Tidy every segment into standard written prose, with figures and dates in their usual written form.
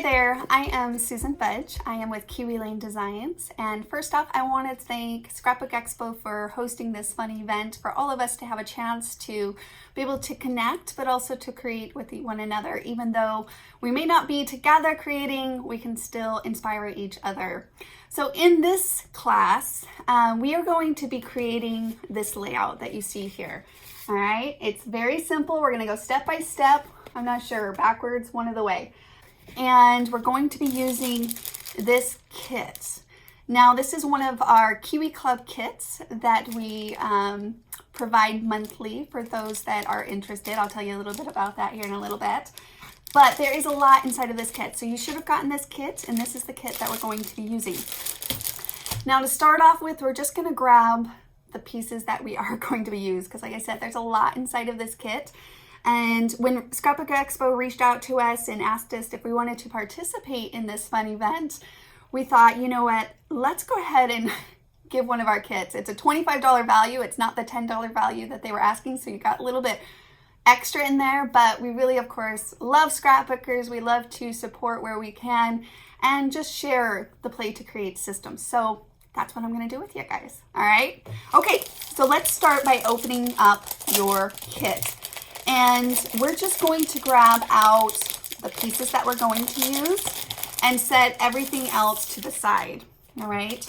there, I am Susan Fudge. I am with Kiwi Lane Designs, and first off I want to thank Scrapbook Expo for hosting this fun event for all of us to have a chance to be able to connect, but also to create with one another. Even though we may not be together creating, we can still inspire each other. So in this class, we are going to be creating this layout that you see here. All right, it's very simple. We're going to go step by step. I'm not sure, backwards, one of the way. And we're going to be using this kit. Now, this is one of our Kiwi Club kits that we provide monthly for those that are interested. I'll tell you a little bit about that here in a little bit. But there is a lot inside of this kit. So you should have gotten this kit, and this is the kit that we're going to be using. Now, to start off with, we're just going to grab the pieces that we are going to be used, because like I said, there's a lot inside of this kit. And when Scrapbook Expo reached out to us and asked us if we wanted to participate in this fun event, we thought, you know what, let's go ahead and give one of our kits. It's a $25 value. It's not the $10 value that they were asking, so you got a little bit extra in there, but we really, of course, love scrapbookers. We love to support where we can and just share the play to create systems. So that's what I'm going to do with you guys. All right. Okay, so let's start by opening up your kit. And we're just going to grab out the pieces that we're going to use and set everything else to the side. All right.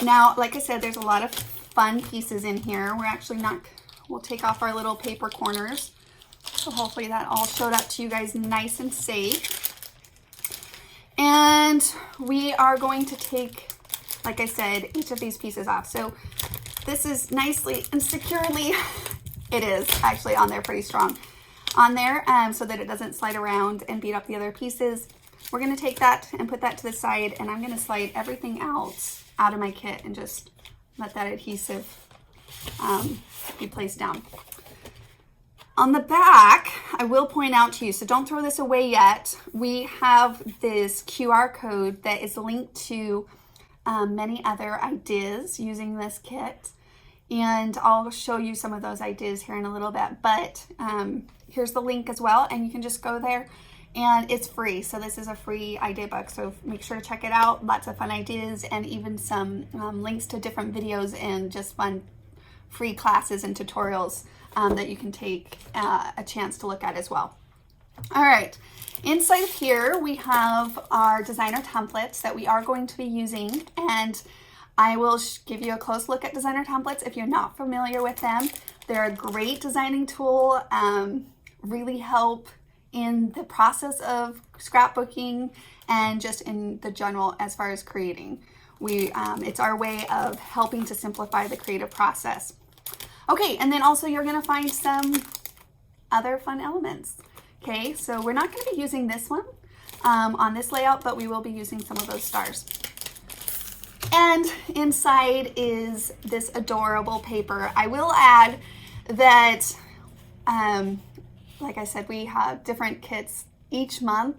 Now, like I said, there's a lot of fun pieces in here. We're actually not, we'll take off our little paper corners. So hopefully that all showed up to you guys nice and safe. And we are going to take, like I said, each of these pieces off. So this is nicely and securely, it is actually on there pretty strong on there, so that it doesn't slide around and beat up the other pieces. We're going to take that and put that to the side, and I'm going to slide everything else out of my kit and just let that adhesive be placed down. On the back, I will point out to you, so don't throw this away yet, we have this QR code that is linked to many other ideas using this kit. And I'll show you some of those ideas here in a little bit, but here's the link as well, and you can just go there, and it's free. So this is a free idea book, so make sure to check it out. Lots of fun ideas and even some links to different videos and just fun free classes and tutorials that you can take a chance to look at as well. All right, inside of here we have our designer templates that we are going to be using, and I will give you a close look at designer templates if you're not familiar with them. They're a great designing tool, really help in the process of scrapbooking and just in the general as far as creating. It's our way of helping to simplify the creative process. Okay, and then also you're gonna find some other fun elements. Okay, so we're not gonna be using this one on this layout, but we will be using some of those stars. And inside is this adorable paper. I will add that, like I said, we have different kits each month.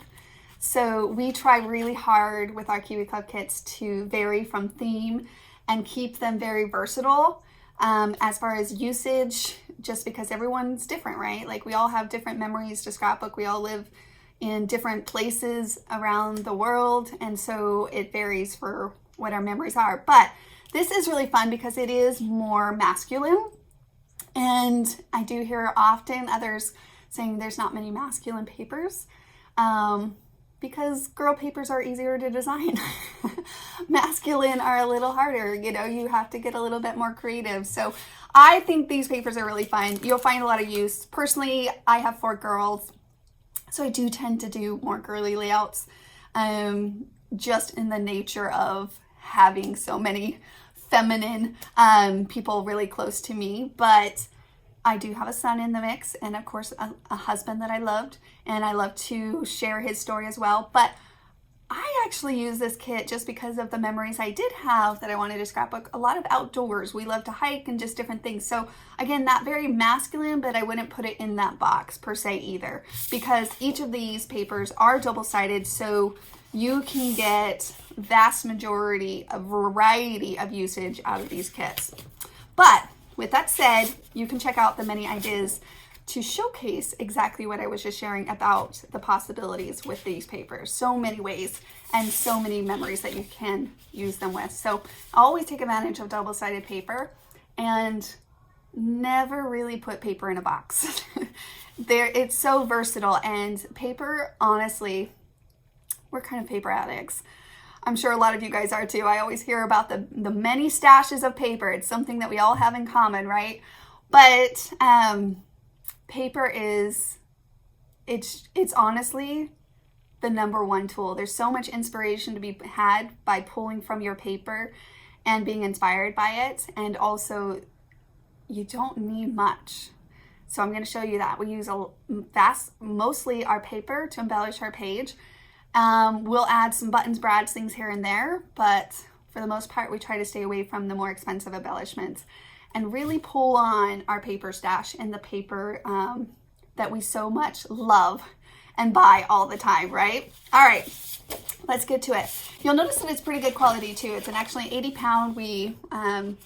So we try really hard with our Kiwi Club kits to vary from theme and keep them very versatile as far as usage, just because everyone's different, right? Like we all have different memories to scrapbook. We all live in different places around the world. And so it varies for what our memories are. But this is really fun because it is more masculine, and I do hear often others saying there's not many masculine papers because girl papers are easier to design. Masculine are a little harder, you know, you have to get a little bit more creative. So I think these papers are really fun. You'll find a lot of use. Personally, I have 4 girls, so I do tend to do more girly layouts, just in the nature of having so many feminine people really close to me. But I do have a son in the mix, and of course a husband that I loved, and I love to share his story as well. But I actually use this kit just because of the memories I did have that I wanted to scrapbook. A lot of outdoors, we love to hike and just different things. So again, not very masculine, but I wouldn't put it in that box per se either, because each of these papers are double-sided, so you can get vast majority, a variety of usage out of these kits. But with that said, you can check out the many ideas to showcase exactly what I was just sharing about the possibilities with these papers. So many ways and so many memories that you can use them with. So I always take advantage of double-sided paper and never really put paper in a box. It's so versatile, and paper, honestly, we're kind of paper addicts. I'm sure a lot of you guys are too. I always hear about the many stashes of paper. It's something that we all have in common, right? But paper is, it's honestly the number one tool. There's so much inspiration to be had by pulling from your paper and being inspired by it. And also, you don't need much. So I'm going to show you that. We use mostly our paper to embellish our page. We'll add some buttons, brads, things here and there, but for the most part, we try to stay away from the more expensive embellishments and really pull on our paper stash and the paper that we so much love and buy all the time, right? All right, let's get to it. You'll notice that it's pretty good quality too. It's actually 80-pound. We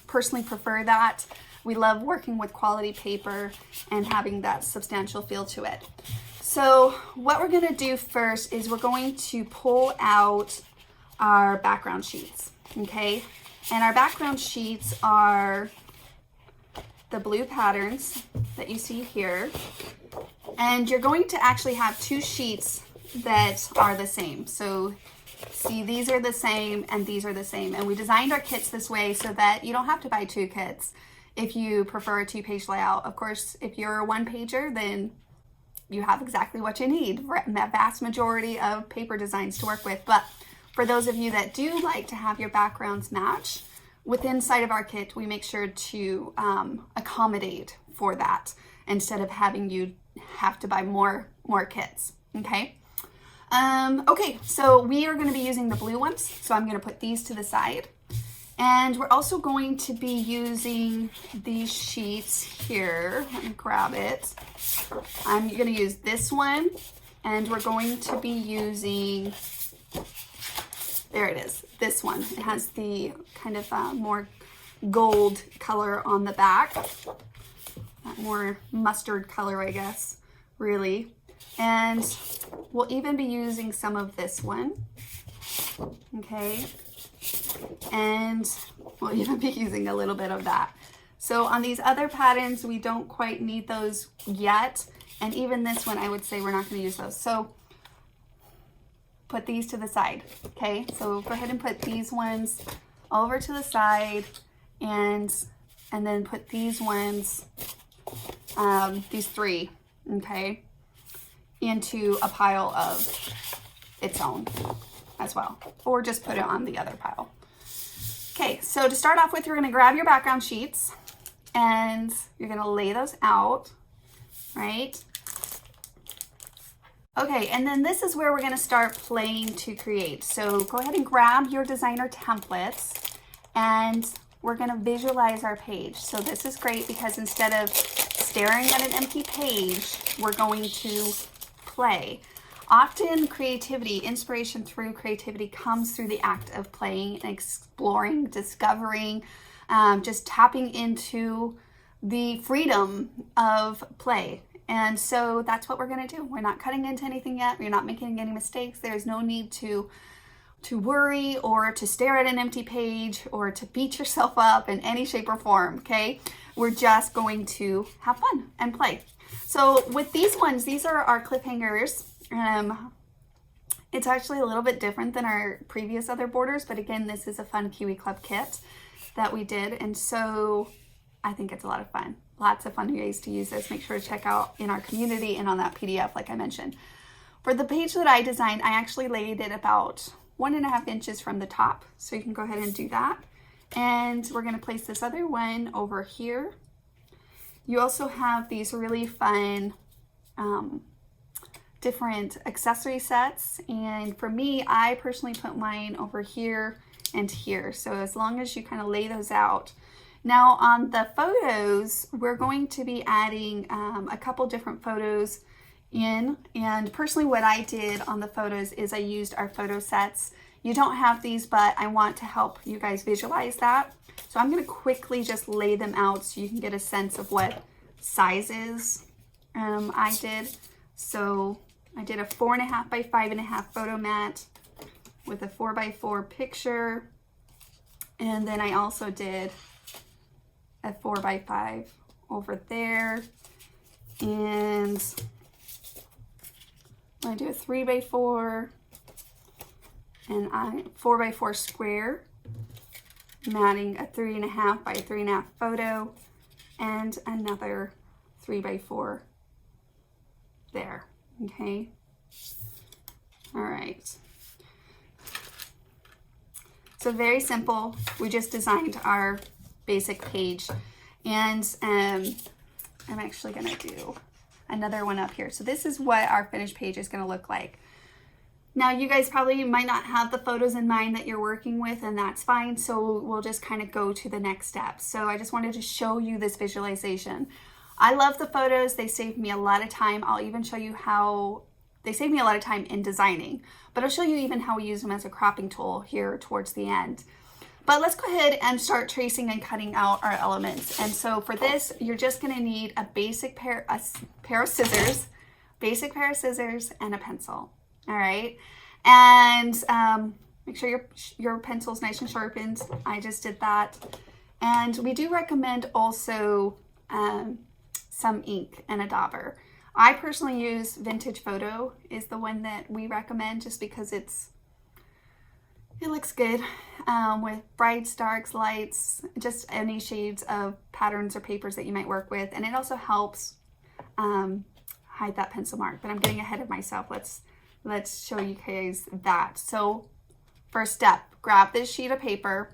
personally prefer that. We love working with quality paper and having that substantial feel to it. So what we're going to do first is we're going to pull out our background sheets, okay? And our background sheets are the blue patterns that you see here. And you're going to actually have two sheets that are the same. So see, these are the same and these are the same. And we designed our kits this way so that you don't have to buy two kits if you prefer a two-page layout. Of course, if you're a one-pager, then you have exactly what you need. A vast majority of paper designs to work with. But for those of you that do like to have your backgrounds match, within inside of our kit, we make sure to accommodate for that instead of having you have to buy more kits, okay? Okay, so we are going to be using the blue ones. So I'm going to put these to the side. And we're also going to be using these sheets here. Let me grab it. I'm going to use this one, and we're going to be using, there it is, this one. It has the kind of more gold color on the back, that more mustard color, I guess, really. And we'll even be using some of this one, okay? And we'll even be using a little bit of that. So on these other patterns, we don't quite need those yet. And even this one, I would say we're not going to use those. So put these to the side, okay? So go ahead and put these ones over to the side, and then put these ones, these three, okay, into a pile of its own as well, or just put it on the other pile. Okay, so to start off with, you're going to grab your background sheets and you're going to lay those out, right? Okay, and then this is where we're going to start playing to create. So go ahead and grab your designer templates, and we're going to visualize our page. So this is great because instead of staring at an empty page, we're going to play. Often creativity, inspiration through creativity comes through the act of playing and exploring, discovering, just tapping into the freedom of play. And so that's what we're going to do. We're not cutting into anything yet. We're not making any mistakes. There's no need to worry or to stare at an empty page or to beat yourself up in any shape or form, okay? We're just going to have fun and play. So with these ones, these are our cliffhangers. It's actually a little bit different than our previous other borders, but again, this is a fun Kiwi Club kit that we did, and so I think it's a lot of fun. Lots of fun ways to use this. Make sure to check out in our community and on that PDF like I mentioned. For the page that I designed, I actually laid it about 1.5 inches from the top, so you can go ahead and do that. And we're going to place this other one over here. You also have these really fun different accessory sets, and for me, I personally put mine over here and here. So as long as you kind of lay those out. Now on the photos, we're going to be adding a couple different photos in, and personally what I did on the photos is I used our photo sets. You don't have these, but I want to help you guys visualize that. So I'm going to quickly just lay them out so you can get a sense of what sizes I did a 4.5 by 5.5 photo mat with a 4x4 picture, and then I also did a 4x5 over there, and I do a 3x4 and 4x4 square, matting a 3.5 by 3.5 photo, and another 3x4 there. Okay. All right. So very simple. We just designed our basic page, and I'm actually gonna do another one up here. So this is what our finished page is gonna look like. Now you guys probably might not have the photos in mind that you're working with, and that's fine. So we'll just kind of go to the next step. So I just wanted to show you this visualization. I love the photos. They save me a lot of time. I'll even show you how they save me a lot of time in designing, but I'll show you even how we use them as a cropping tool here towards the end. But let's go ahead and start tracing and cutting out our elements. And so for this, you're just gonna need a basic pair of scissors, and a pencil. All right, and make sure your pencil's nice and sharpened. I just did that. And we do recommend also some ink and a dauber. I personally use Vintage Photo is the one that we recommend, just because it looks good with brights, darks, lights, just any shades of patterns or papers that you might work with. And it also helps hide that pencil mark, but I'm getting ahead of myself. Let's show you guys that. So first step, grab this sheet of paper,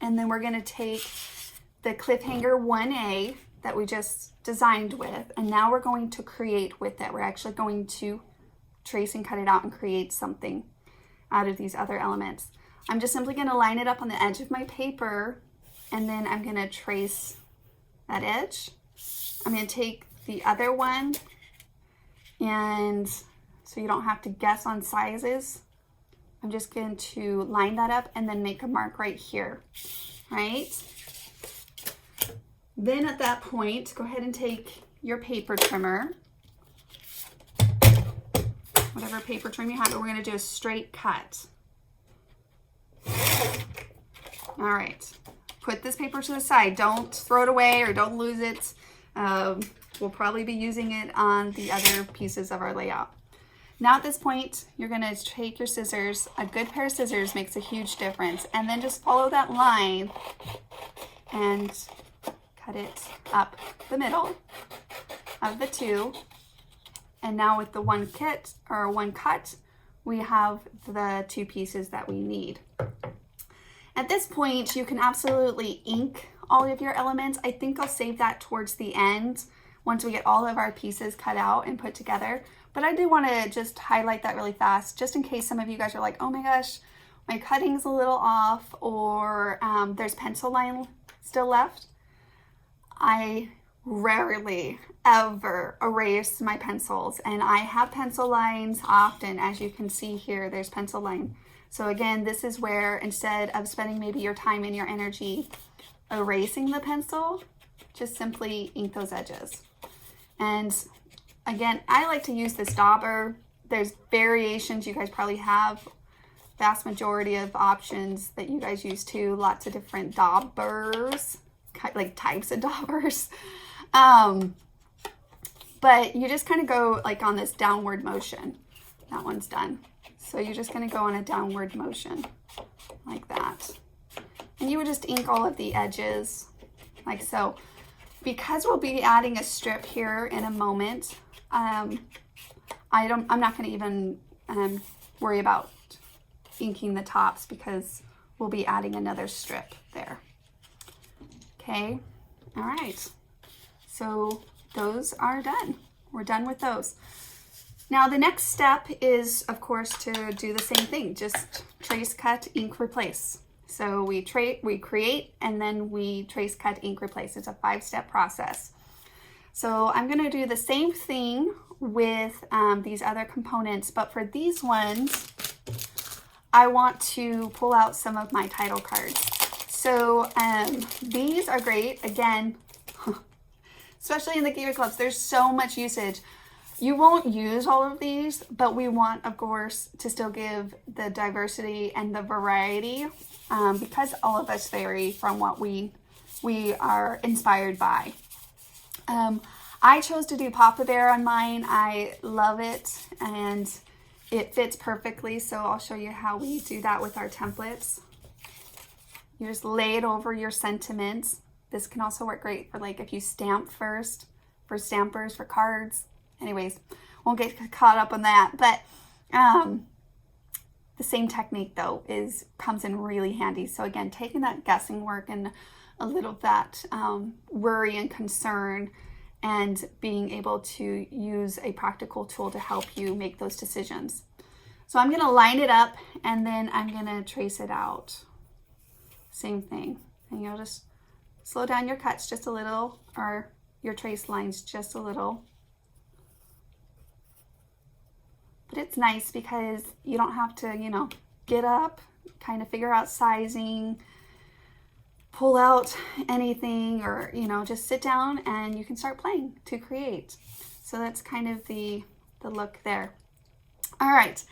and then we're gonna take the cliffhanger 1A that we just designed with, and now we're going to create with it. We're actually going to trace and cut it out and create something out of these other elements. I'm just simply gonna line it up on the edge of my paper, and then I'm gonna trace that edge. I'm gonna take the other one, and so you don't have to guess on sizes, I'm just going to line that up and then make a mark right here, right? Then at that point, go ahead and take your paper trimmer, whatever paper trim you have, and we're gonna do a straight cut. All right, put this paper to the side. Don't throw it away or don't lose it. We'll probably be using it on the other pieces of our layout. Now at this point, you're gonna take your scissors. A good pair of scissors makes a huge difference. And then just follow that line and cut it up the middle of the two. And now with the one cut, we have the two pieces that we need. At this point, you can absolutely ink all of your elements. I think I'll save that towards the end once we get all of our pieces cut out and put together. But I do want to just highlight that really fast, just in case some of you guys are like, oh my gosh, my cutting's a little off, or there's pencil line still left. I rarely ever erase my pencils, and I have pencil lines often. As you can see here, there's pencil line. So again, this is where instead of spending maybe your time and your energy erasing the pencil, just simply ink those edges. And again, I like to use this dauber. There's variations you guys probably have, vast majority of options that you guys use too, lots of different daubers, like types of daubers. But you just kind of go like on this downward motion. That one's done. So you're just going to go on a downward motion like that. And you would just ink all of the edges like so. Because we'll be adding a strip here in a moment, I'm not going to even worry about inking the tops, because we'll be adding another strip there. Okay, all right. So those are done. We're done with those. Now the next step is, of course, to do the same thing. Just trace, cut, ink, replace. So we create, and then we trace, cut, ink, replace. It's a 5-step process. So I'm going to do the same thing with these other components, but for these ones, I want to pull out some of my title cards. So these are great. Again, especially in the Kiwi clubs, there's so much usage. You won't use all of these, but we want, of course, to still give the diversity and the variety because all of us vary from what we are inspired by. I chose to do Papa Bear on mine. I love it and it fits perfectly. So I'll show you how we do that with our templates. You just lay it over your sentiments. This can also work great for like if you stamp first, for stampers, for cards. Anyways, won't get caught up on that. But the same technique though comes in really handy. So again, taking that guessing work and a little of that worry and concern and being able to use a practical tool to help you make those decisions. So I'm gonna line it up and then I'm gonna trace it out. Same thing. And you'll just slow down your cuts just a little, or your trace lines just a little. But it's nice because you don't have to, you know, get up, kind of figure out sizing, pull out anything, or, you know, just sit down and you can start playing to create. So that's kind of the look there. All right.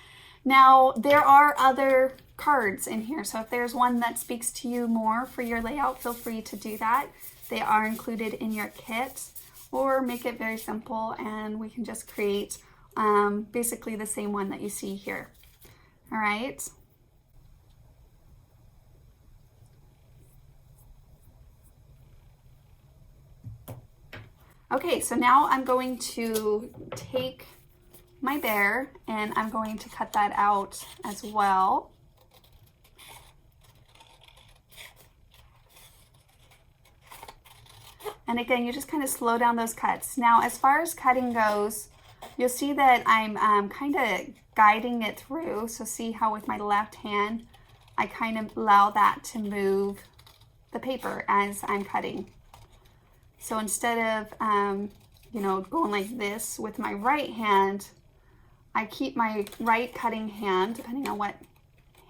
Now there are other cards in here. So if there's one that speaks to you more for your layout, feel free to do that. They are included in your kit, or make it very simple and we can just create basically the same one that you see here. All right. Okay, so now I'm going to take my bear and I'm going to cut that out as well. And again, you just kind of slow down those cuts. Now, as far as cutting goes, you'll see that I'm kind of guiding it through. So see how with my left hand, I kind of allow that to move the paper as I'm cutting. So instead of, you know, going like this with my right hand, I keep my right cutting hand, depending on what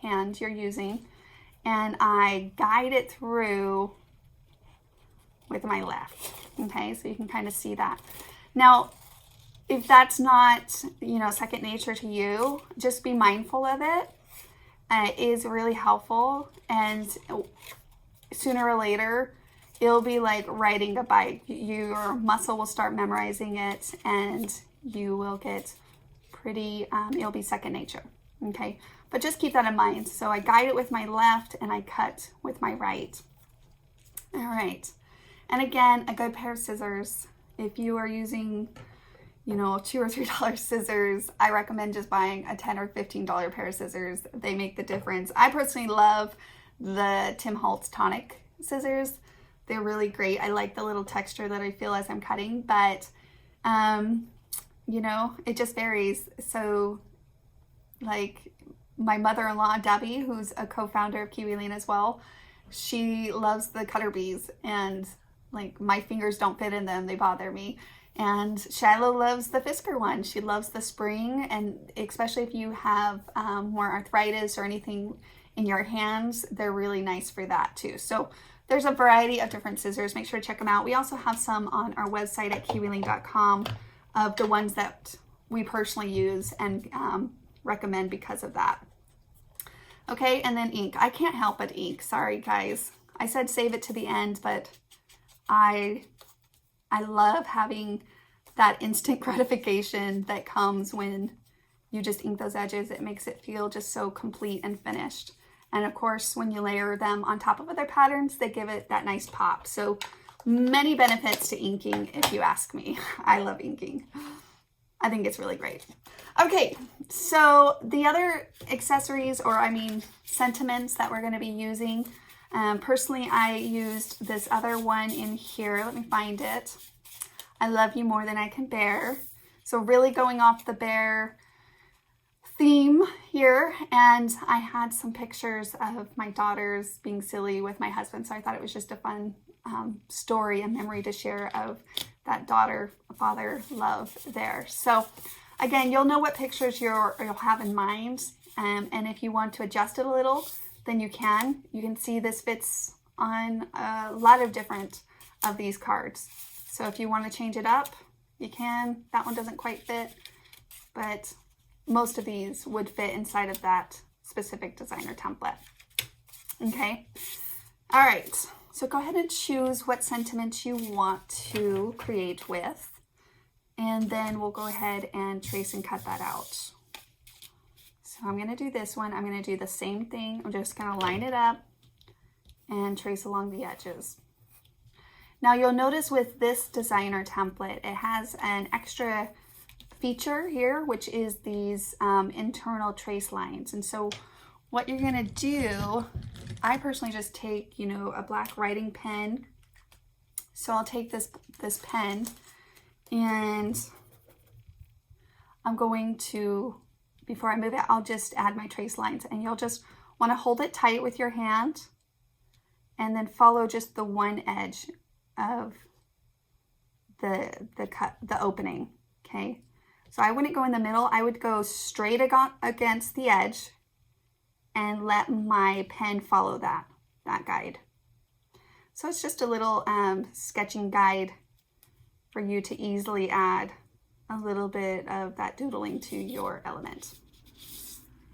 hand you're using, and I guide it through with my left. Okay, so you can kind of see that. Now, if that's not, you know, second nature to you, just be mindful of it. It is really helpful, and sooner or later, it'll be like riding a bike. Your muscle will start memorizing it and you will get pretty, it'll be second nature, okay? But just keep that in mind. So I guide it with my left and I cut with my right. All right. And again, a good pair of scissors. If you are using, you know, $2 or $3 scissors, I recommend just buying a $10 or $15 pair of scissors. They make the difference. I personally love the Tim Holtz tonic scissors. They're really great. I like the little texture that I feel as I'm cutting, but you know, it just varies. So like my mother-in-law, Debbie, who's a co-founder of Kiwi Lane as well, she loves the cutter bees, and like my fingers don't fit in them. They bother me. And Shiloh loves the Fisker one. She loves the spring, and especially if you have more arthritis or anything in your hands, they're really nice for that too. So there's a variety of different scissors. Make sure to check them out. We also have some on our website at kiwilane.com of the ones that we personally use and recommend because of that. Okay, and then ink. I can't help but ink. Sorry, guys. I said save it to the end, but I love having that instant gratification that comes when you just ink those edges. It makes it feel just so complete and finished. And of course, when you layer them on top of other patterns, they give it that nice pop. So many benefits to inking, if you ask me. I love inking. I think it's really great. Okay, so the other accessories, or I mean sentiments that we're going to be using, personally, I used this other one in here. Let me find it. I love you more than I can bear. So really going off the bear theme here, and I had some pictures of my daughters being silly with my husband, so I thought it was just a fun story and memory to share of that daughter-father love there. So again, you'll know what pictures you'll have in mind, and if you want to adjust it a little, then you can. You can see this fits on a lot of different of these cards. So if you want to change it up, you can. That one doesn't quite fit, but most of these would fit inside of that specific designer template. Okay. All right. So go ahead and choose what sentiment you want to create with, and then we'll go ahead and trace and cut that out. So I'm going to do this one. I'm going to do the same thing. I'm just going to line it up and trace along the edges. Now you'll notice with this designer template, it has an extra feature here, which is these internal trace lines. And so what you're going to do, I personally just take, you know, a black writing pen. So I'll take this pen, and I'm going to, before I move it, I'll just add my trace lines, and you'll just want to hold it tight with your hand and then follow just the one edge of the opening. Okay, so I wouldn't go in the middle. I would go straight against the edge and let my pen follow that guide. So it's just a little sketching guide for you to easily add a little bit of that doodling to your element.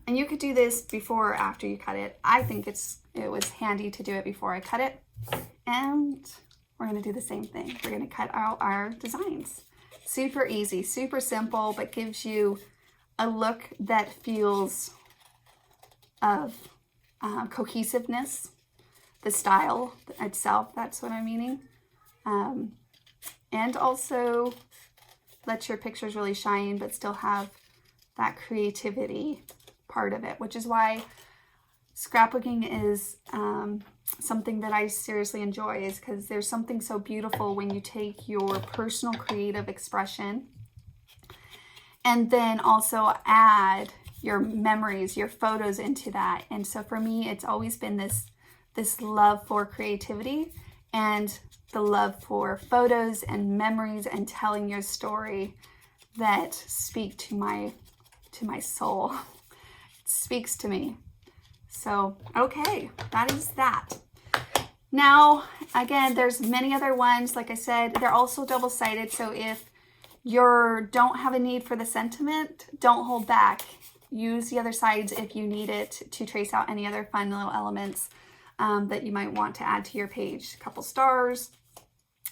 And you could do this before or after you cut it. I think it was handy to do it before I cut it. And we're going to do the same thing. We're going to cut out our designs. Super easy, super simple, but gives you a look that feels of cohesiveness, the style itself, that's what I'm meaning. And also let your pictures really shine, but still have that creativity part of it, which is why scrapbooking is something that I seriously enjoy, is because there's something so beautiful when you take your personal creative expression and then also add your memories, your photos into that. And so for me, it's always been this love for creativity and the love for photos and memories and telling your story that speak to my soul. It speaks to me. So, okay, that is that. Now, again, there's many other ones. Like I said, they're also double-sided. So if you don't have a need for the sentiment, don't hold back. Use the other sides if you need it to trace out any other fun little elements that you might want to add to your page. A couple stars,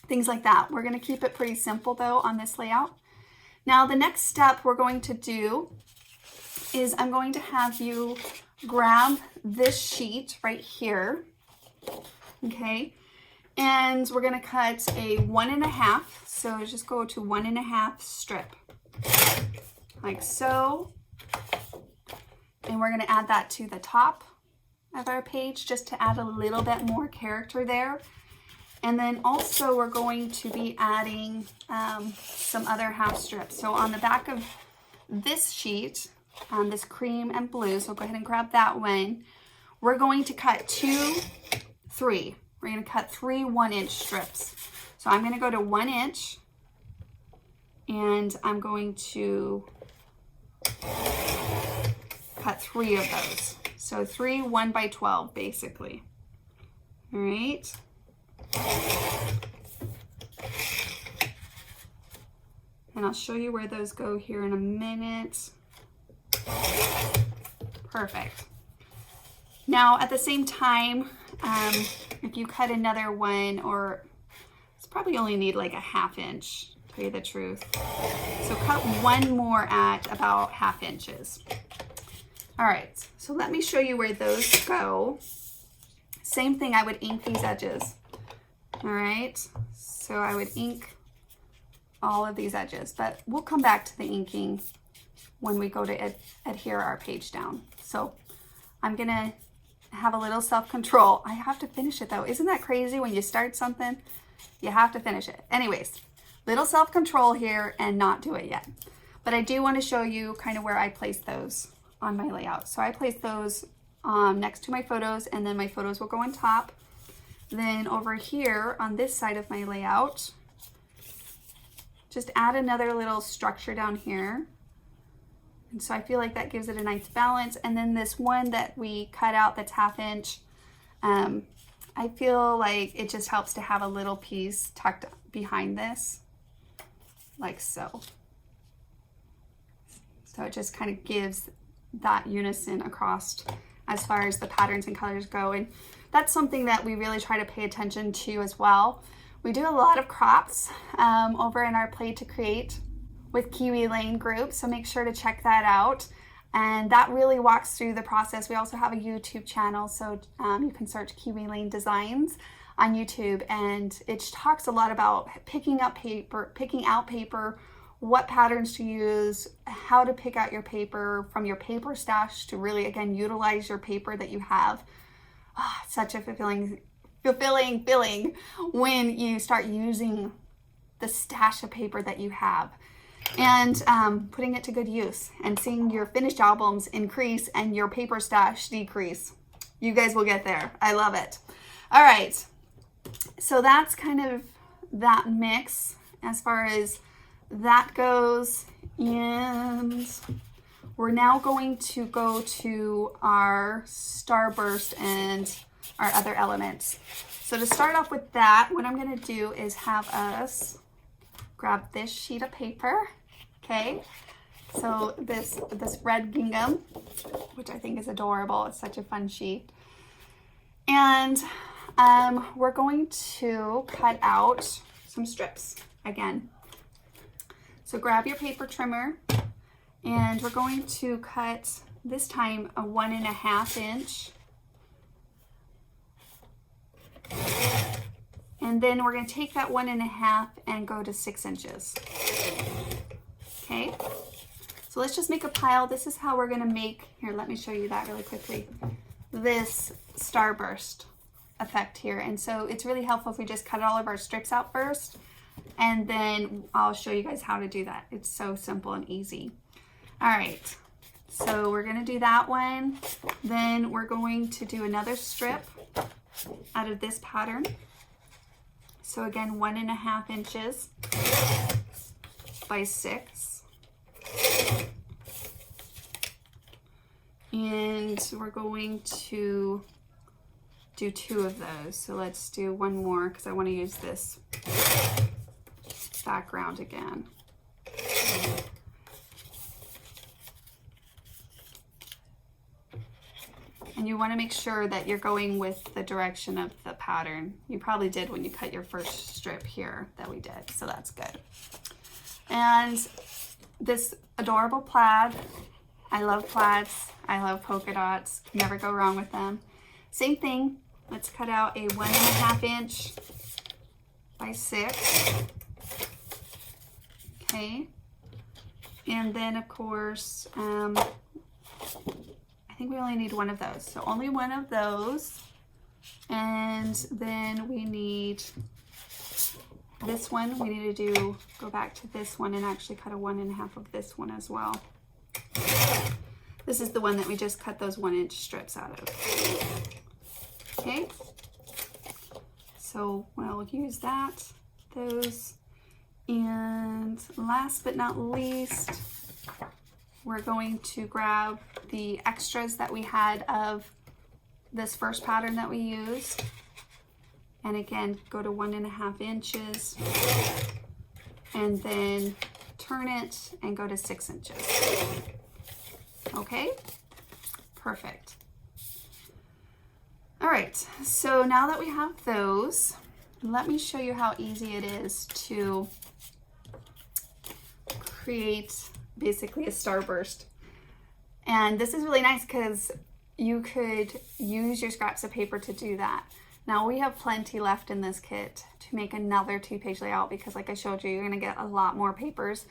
things like that. We're going to keep it pretty simple though on this layout. Now the next step we're going to do is I'm going to have you grab this sheet right here, okay, and we're going to cut a 1.5, so just go to 1.5 strip, like so, and we're going to add that to the top of our page just to add a little bit more character there. And then also we're going to be adding some other half strips. So on the back of this sheet, this cream and blue, so go ahead and grab that one. We're going to cut three. We're going to cut 3 1-inch strips. So I'm going to go to 1 inch, and I'm going to cut 3 of those. So 3 1x12 basically. All right. And I'll show you where those go here in a minute. Perfect. Now at the same time, if you cut another one, or it's probably only need like a 1/2 inch, to tell you the truth. So cut one more at about 1/2 inches. All right, so let me show you where those go. Same thing, I would ink these edges. All right, so I would ink all of these edges, but we'll come back to the inking when we go to adhere our page down. So I'm gonna have a little self-control. I have to finish it though. Isn't that crazy? When you start something, you have to finish it. Anyways, little self-control here and not do it yet. But I do want to show you kind of where I place those on my layout. So I place those next to my photos, and then my photos will go on top. Then over here on this side of my layout, just add another little structure down here. And so I feel like that gives it a nice balance. And then this one that we cut out that's 1/2 inch, I feel like it just helps to have a little piece tucked behind this, like so. So it just kind of gives that unison across as far as the patterns and colors go. And that's something that we really try to pay attention to as well. We do a lot of crops over in our Play to Create with Kiwi Lane group, so make sure to check that out. And that really walks through the process. We also have a YouTube channel, so you can search Kiwi Lane Designs on YouTube, and it talks a lot about picking out paper, what patterns to use, how to pick out your paper from your paper stash to really, again, utilize your paper that you have. Such a fulfilling feeling when you start using the stash of paper that you have and putting it to good use and seeing your finished albums increase and your paper stash decrease. You guys will get there. I love it. All right. So that's kind of that mix as far as that goes, and we're now going to go to our starburst and our other elements. So to start off with that, what I'm going to do is have us grab this sheet of paper. Okay, so this red gingham, which I think is adorable. It's such a fun sheet, and we're going to cut out some strips again. So grab your paper trimmer, and we're going to cut this time a 1.5 inch. And then we're going to take that 1.5 and go to 6 inches. Okay, so let's just make a pile. This is how we're going to make, here, let me show you that really quickly, this starburst effect here. And so it's really helpful if we just cut all of our strips out first, and then I'll show you guys how to do that. It's so simple and easy. All right, so we're going to do that one. Then we're going to do another strip out of this pattern. So again, 1.5 inches by 6. And we're going to do 2 of those. So let's do one more because I want to use this background again. And you want to make sure that you're going with the direction of the pattern. You probably did when you cut your first strip here that we did, so that's good. And this adorable plaid, I love plaids, I love polka dots, never go wrong with them. Same thing, let's cut out a 1.5 inch by 6. Okay, and then of course, I think we only need one of those, so only one of those. And then we need this one. We need to go back to this one and actually cut a 1.5 of this one as well. This is the one that we just cut those 1 inch strips out of. Okay, so we'll use those. And last but not least, we're going to grab the extras that we had of this first pattern that we used. And again, go to 1.5 inches and then turn it and go to 6 inches. Okay, perfect. All right, so now that we have those, let me show you how easy it is to create basically a starburst. And this is really nice because you could use your scraps of paper to do that. Now we have plenty left in this kit to make another 2-page layout because like I showed you, you're gonna get a lot more papers.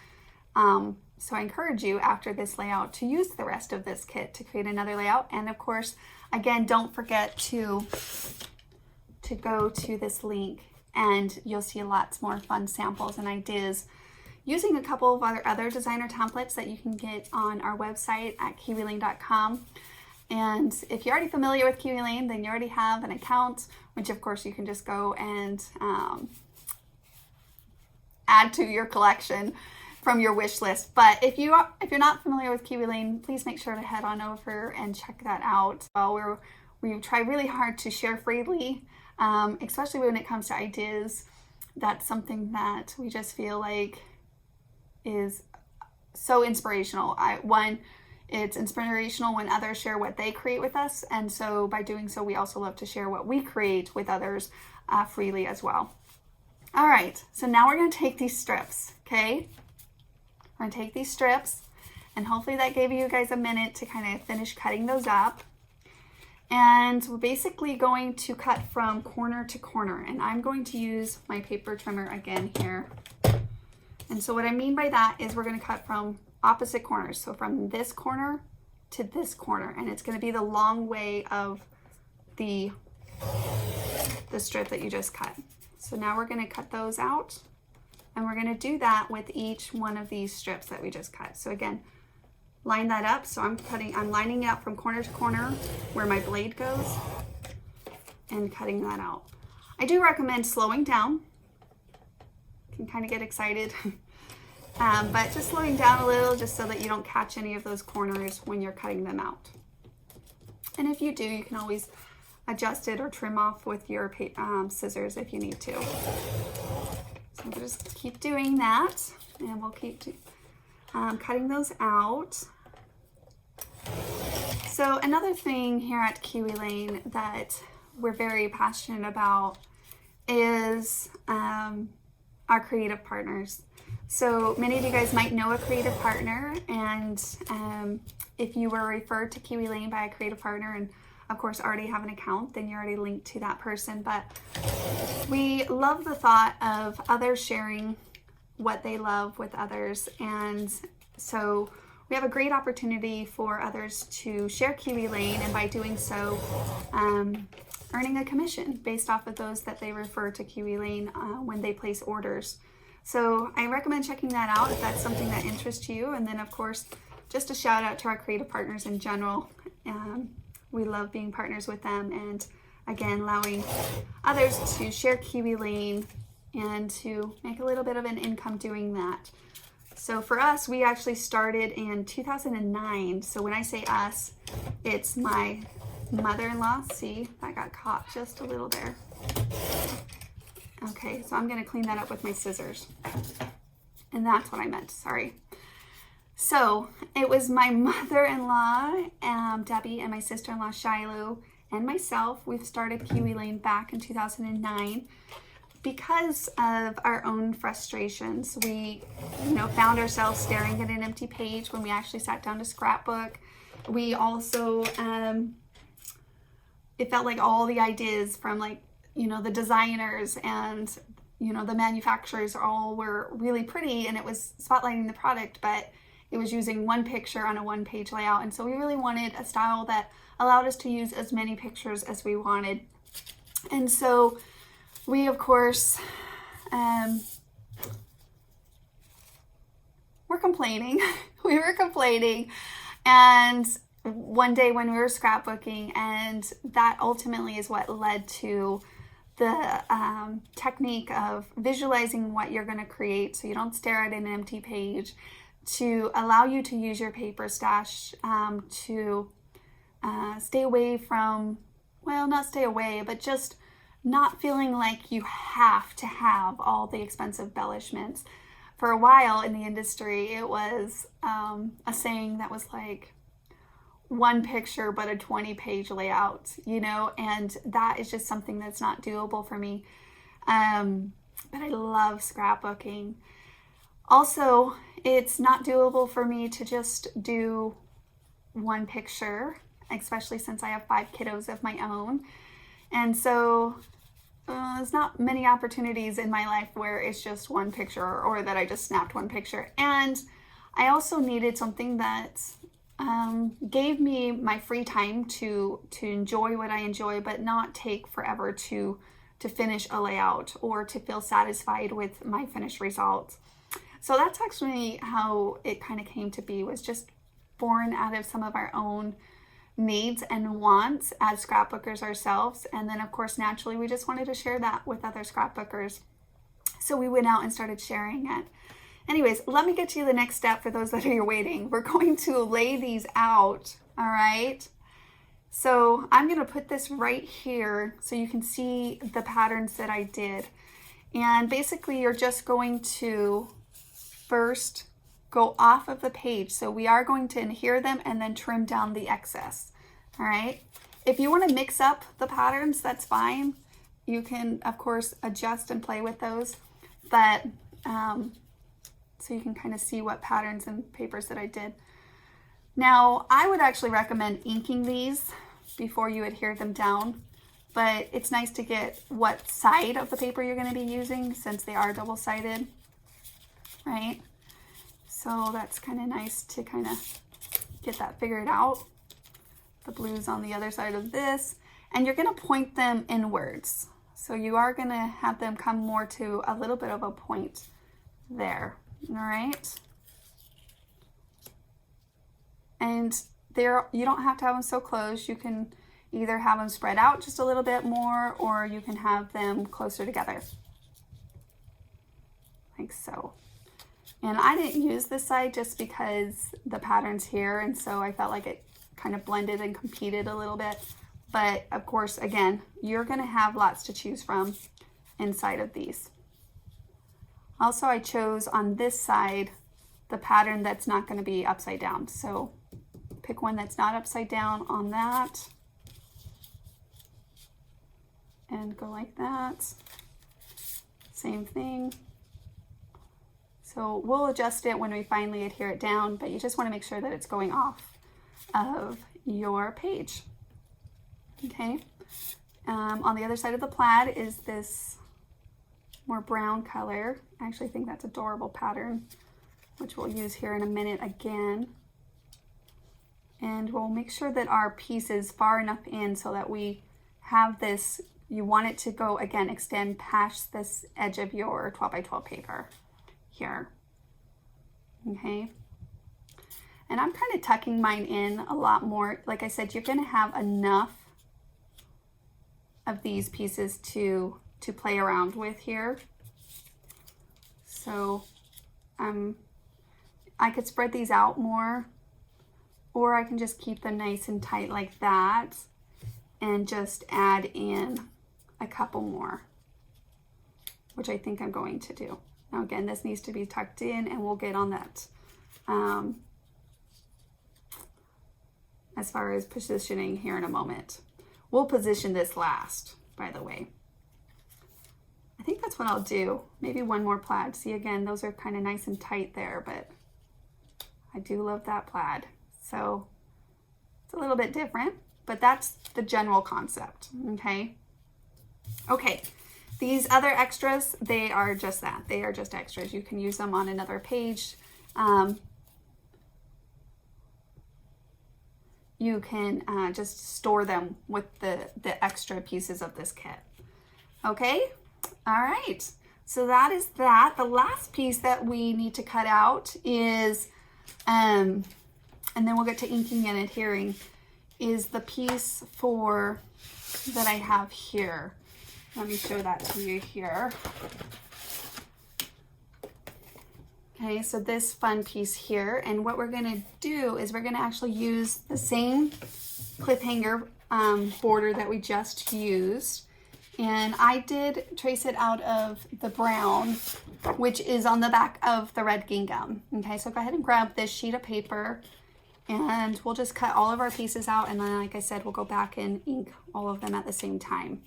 So I encourage you after this layout to use the rest of this kit to create another layout. And of course, again, don't forget to go to this link and you'll see lots more fun samples and ideas using a couple of other designer templates that you can get on our website at kiwilane.com. And if you're already familiar with Kiwi Lane, then you already have an account, which of course you can just go and add to your collection from your wish list. But if you're not familiar with Kiwi Lane, please make sure to head on over and check that out. We try really hard to share freely, especially when it comes to ideas that's something that we just feel like is so inspirational. It's inspirational when others share what they create with us, and so by doing so, we also love to share what we create with others freely as well. All right, so now we're going to take these strips, okay? We're going to take these strips, and hopefully that gave you guys a minute to kind of finish cutting those up. And we're basically going to cut from corner to corner, and I'm going to use my paper trimmer again here. And so what I mean by that is we're going to cut from opposite corners, so from this corner to this corner, and it's going to be the long way of the strip that you just cut. So now we're going to cut those out, and we're going to do that with each one of these strips that we just cut. So again, line that up. So I'm lining it up from corner to corner where my blade goes and cutting that out. I do recommend slowing down. You can kind of get excited, but just slowing down a little just so that you don't catch any of those corners when you're cutting them out. And if you do, you can always adjust it or trim off with your scissors if you need to. So we'll just keep doing that, and we'll keep cutting those out. So another thing here at Kiwi Lane that we're very passionate about is our creative partners. So many of you guys might know a creative partner, and if you were referred to Kiwi Lane by a creative partner and of course already have an account, then you're already linked to that person. But we love the thought of others sharing what they love with others, and so we have a great opportunity for others to share Kiwi Lane, and by doing so, earning a commission based off of those that they refer to Kiwi Lane when they place orders. So I recommend checking that out if that's something that interests you. And then of course, just a shout out to our creative partners in general. We love being partners with them, and again, allowing others to share Kiwi Lane and to make a little bit of an income doing that. So for us, we actually started in 2009. So when I say us, it's my mother-in-law. See, that got caught just a little there. Okay, so I'm gonna clean that up with my scissors. And that's what I meant, sorry. So it was my mother-in-law, Debbie, and my sister-in-law, Shiloh, and myself. We've started Kiwi Lane back in 2009. Because of our own frustrations, we found ourselves staring at an empty page when we actually sat down to scrapbook. We also, it felt like all the ideas from the designers and the manufacturers all were really pretty, and it was spotlighting the product, but it was using one picture on a one-page layout. And so we really wanted a style that allowed us to use as many pictures as we wanted. And so we, of course, were complaining. We were complaining. And one day when we were scrapbooking, and that ultimately is what led to the technique of visualizing what you're going to create so you don't stare at an empty page, to allow you to use your paper stash to stay away from, well, not stay away, but just not feeling like you have to have all the expensive embellishments. For a while in the industry, it was a saying that was like, one picture but a 20-page layout, and that is just something that's not doable for me. But I love scrapbooking. Also, it's not doable for me to just do one picture, especially since I have 5 kiddos of my own. And so there's not many opportunities in my life where it's just one picture, or that I just snapped one picture. And I also needed something that gave me my free time to enjoy what I enjoy, but not take forever to finish a layout or to feel satisfied with my finished result. So that's actually how it kind of came to be, was just born out of some of our own needs and wants as scrapbookers ourselves. And then of course, naturally, we just wanted to share that with other scrapbookers. So we went out and started sharing it. Anyways, let me get to the next step for those that are waiting. We're going to lay these out, all right? So I'm gonna put this right here so you can see the patterns that I did. And basically you're just going to first go off of the page. So we are going to adhere them and then trim down the excess. All right. If you want to mix up the patterns, that's fine. You can, of course, adjust and play with those, but so you can kind of see what patterns and papers that I did. Now, I would actually recommend inking these before you adhere them down, but it's nice to get what side of the paper you're going to be using since they are double-sided, right? So that's kind of nice to kind of get that figured out. The blue's on the other side of this, and you're going to point them inwards. So you are going to have them come more to a little bit of a point there, all right? And you don't have to have them so close. You can either have them spread out just a little bit more, or you can have them closer together, like so. And I didn't use this side just because the pattern's here, and so I felt like it kind of blended and competed a little bit. But of course, again, you're going to have lots to choose from inside of these. Also, I chose on this side the pattern that's not going to be upside down. So pick one that's not upside down on that and go like that. Same thing. So we'll adjust it when we finally adhere it down, but you just want to make sure that it's going off of your page. Okay. On the other side of the plaid is this more brown color. I actually think that's Adorable pattern, which we'll use here in a minute again. And we'll make sure that our piece is far enough in so that we have this, you want it to go, again, extend past this edge of your 12 by 12 paper here. Okay. And I'm kind of tucking mine in a lot more. Like I said, you're going to have enough of these pieces to play around with here. So I could spread these out more, or I can just keep them nice and tight like that and just add in a couple more, which I think I'm going to do. Now again, this needs to be tucked in, and we'll get on that as far as positioning here in a moment. We'll position this last, by the way. I think that's what I'll do. Maybe one more plaid. See, again, those are kind of nice and tight there, but I do love that plaid. So it's a little bit different, but that's the general concept, okay? Okay, these other extras, they are just that. They are just extras. You can use them on another page. You can just store them with the extra pieces of this kit. Okay, all right. So that is that. The last piece that we need to cut out is, and then we'll get to inking and adhering, is the piece that I have here. Let me show that to you here. Okay, so this fun piece here, and what we're gonna do is we're gonna actually use the same cliffhanger border that we just used. And I did trace it out of the brown, which is on the back of the red gingham. Okay, so go ahead and grab this sheet of paper, and we'll just cut all of our pieces out, and then, like I said, we'll go back and ink all of them at the same time.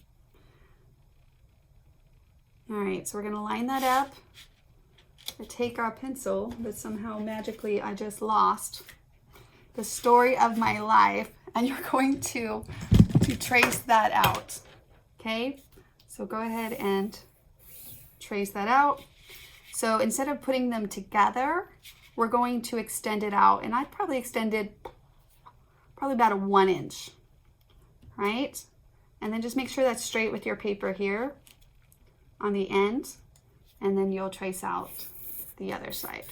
All right, so we're gonna line that up. I take our pencil that somehow magically I just lost, the story of my life, and you're going to trace that out. Okay, so go ahead and trace that out. So instead of putting them together, we're going to extend it out, and I probably extended about a 1 inch, right? And then just make sure that's straight with your paper here on the end, and then you'll trace out the other side.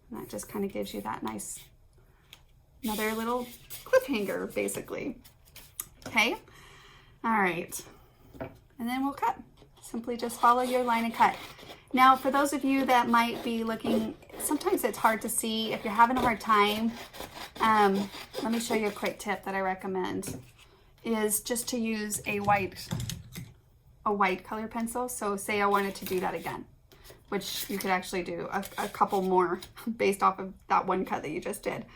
And that just kind of gives you that nice, another little cliffhanger, basically. Okay, all right, and then we'll cut. Simply just follow your line and cut. Now, for those of you that might be looking, sometimes it's hard to see. If you're having a hard time, let me show you a quick tip that I recommend, is just to use a white a white colored pencil. So say I wanted to do that again, which you could actually do a couple more based off of that one cut that you just did.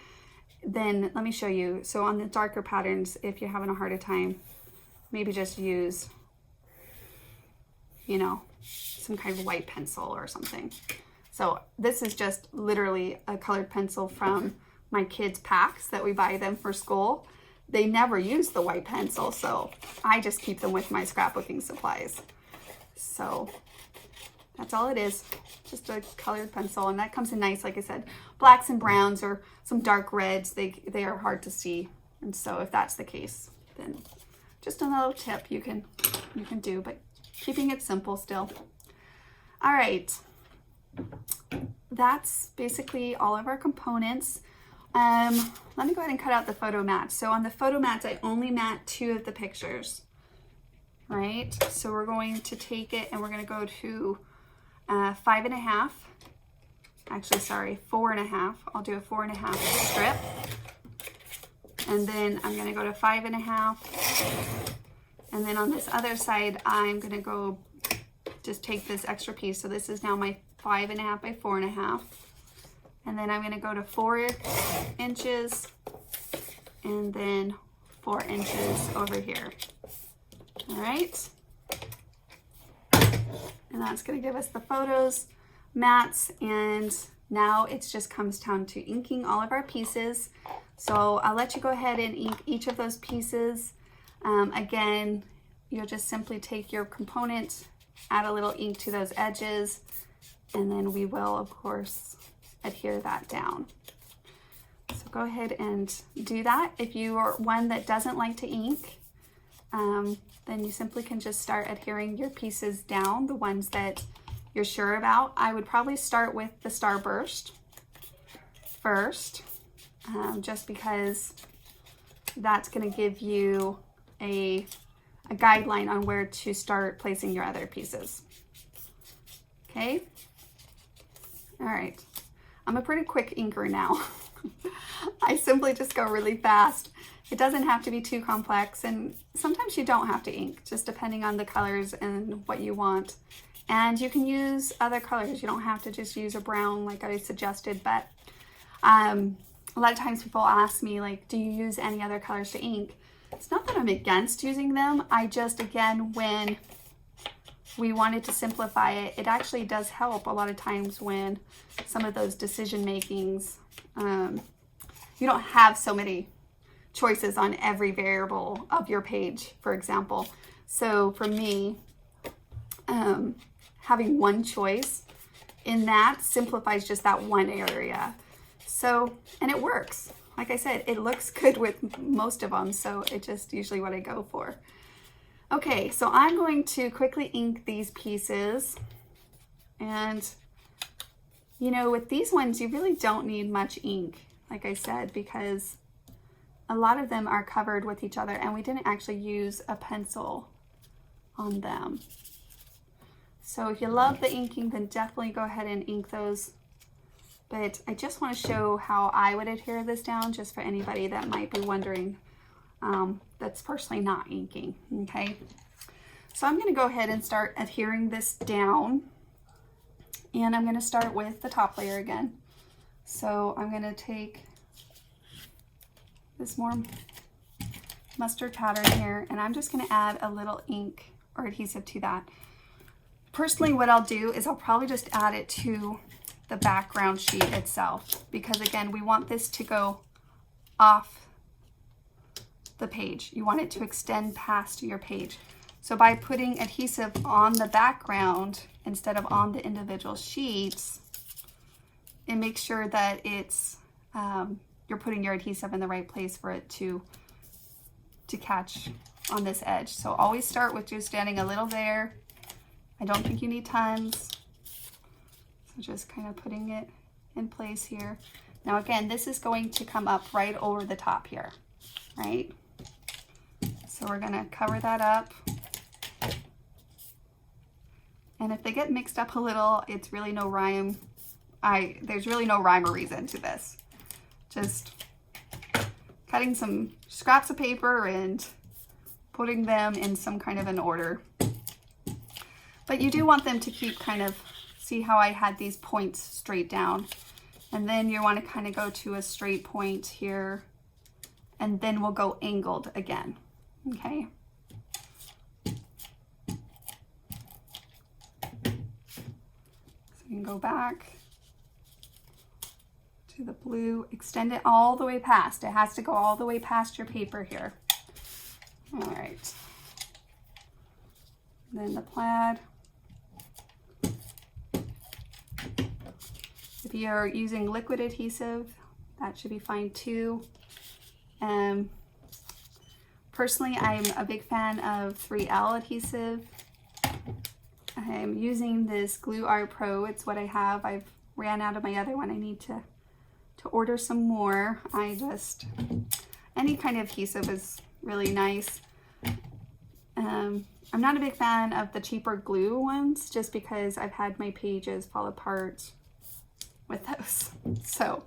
Then let me show you. So on the darker patterns, if you're having a harder time, maybe just use, you know, some kind of white pencil or something. So this is just literally a colored pencil from my kids' packs that we buy them for school. They never use the white pencil, so I just keep them with my scrapbooking supplies. So that's all it is, just a colored pencil, and that comes in nice, like I said, blacks and browns or some dark reds. They are hard to see, and so if that's the case, then just a little tip you can do, but keeping it simple still. All right, that's basically all of our components. Let me go ahead and cut out the photo mats. So on the photo mats, I only mat 2 of the pictures, right? So we're going to take it and we're going to go to 5.5. Actually, sorry, 4.5. I'll do a 4.5 strip. And then I'm going to go to 5.5. And then on this other side, I'm going to go just take this extra piece. So this is now my 5.5 by 4.5. And then I'm going to go to 4 inches and then 4 inches over here. All right. And that's going to give us the photos, mats, and now it just comes down to inking all of our pieces. So I'll let you go ahead and ink each of those pieces. Again, you'll just simply take your component, add a little ink to those edges, and then we will, of course, adhere that down. So go ahead and do that. If you are one that doesn't like to ink, then you simply can just start adhering your pieces down, the ones that you're sure about. I would probably start with the Starburst first, just because that's going to give you a guideline on where to start placing your other pieces. Okay? All right. I'm a pretty quick inker now. I simply just go really fast. It doesn't have to be too complex, and sometimes you don't have to ink, just depending on the colors and what you want. And you can use other colors. You don't have to just use a brown like I suggested, but a lot of times people ask me, like, do you use any other colors to ink? It's not that I'm against using them. I just, again, when we wanted to simplify it, it actually does help a lot of times when some of those decision makings, you don't have so many choices on every variable of your page, for example. So for me, having one choice in that simplifies just that one area. So, and it works. Like I said, it looks good with most of them, so it's just usually what I go for. Okay, so I'm going to quickly ink these pieces. And, you know, with these ones, you really don't need much ink, like I said, because a lot of them are covered with each other, and we didn't actually use a pencil on them. So if you love the inking, then definitely go ahead and ink those. But I just want to show how I would adhere this down, just for anybody that might be wondering, that's personally not inking, okay? So I'm going to go ahead and start adhering this down, and I'm going to start with the top layer again. So I'm going to take this more mustard pattern here, and I'm just going to add a little ink or adhesive to that. Personally, what I'll do is I'll probably just add it to the background sheet itself, because again, we want this to go off the page. You want it to extend past your page. So by putting adhesive on the background instead of on the individual sheets, it makes sure that it's you're putting your adhesive in the right place for it to catch on this edge. So always start with just adding a little there. I don't think you need tons. So just kind of putting it in place here. Now again, this is going to come up right over the top here, right? So we're gonna cover that up. And if they get mixed up a little, it's really no rhyme. There's really no rhyme or reason to this. Just cutting some scraps of paper and putting them in some kind of an order. But you do want them to keep kind of, see how I had these points straight down. And then you want to kind of go to a straight point here, and then we'll go angled again, okay? So you can go back to the blue, extend it all the way past. It has to go all the way past your paper here. All right. Then the plaid. If you're using liquid adhesive, that should be fine too. Personally, I'm a big fan of 3L adhesive. I'm using this Glue Art Pro. It's what I have. I've ran out of my other one. I need to order some more. Any kind of adhesive is really nice. I'm not a big fan of the cheaper glue ones just because I've had my pages fall apart with those. So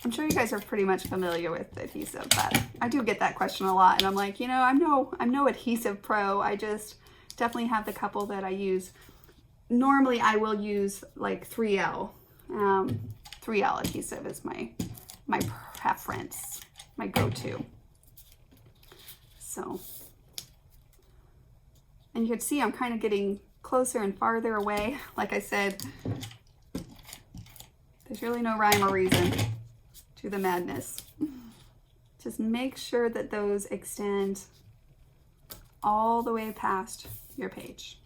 I'm sure you guys are pretty much familiar with adhesive, but I do get that question a lot, and I'm like, you know, I'm no adhesive pro. I just definitely have the couple that I use. Normally I will use like 3L. 3L adhesive is my preference, my go-to. So, and you can see I'm kind of getting closer and farther away. Like I said, there's really no rhyme or reason to the madness. Just make sure that those extend all the way past your page.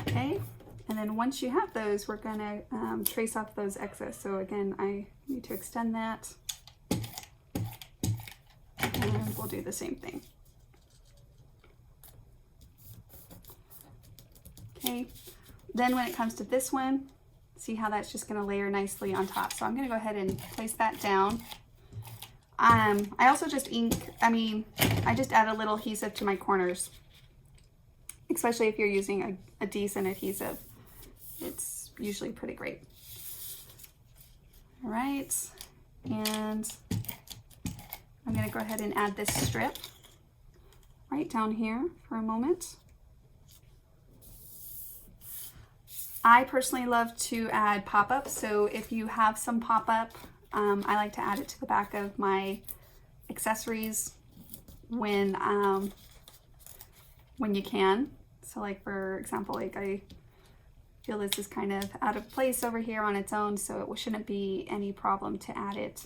Okay, and then once you have those, we're gonna trace off those excess. So again, I need to extend that, and we'll do the same thing. Okay, then when it comes to this one, see how that's just gonna layer nicely on top. So I'm gonna go ahead and place that down. I also just I just add a little adhesive to my corners, especially if you're using a decent adhesive. It's usually pretty great. All right, and I'm gonna go ahead and add this strip right down here for a moment. I personally love to add pop-up, so if you have some pop-up, I like to add it to the back of my accessories when you can. So like for example, like I feel this is kind of out of place over here on its own, so it shouldn't be any problem to add it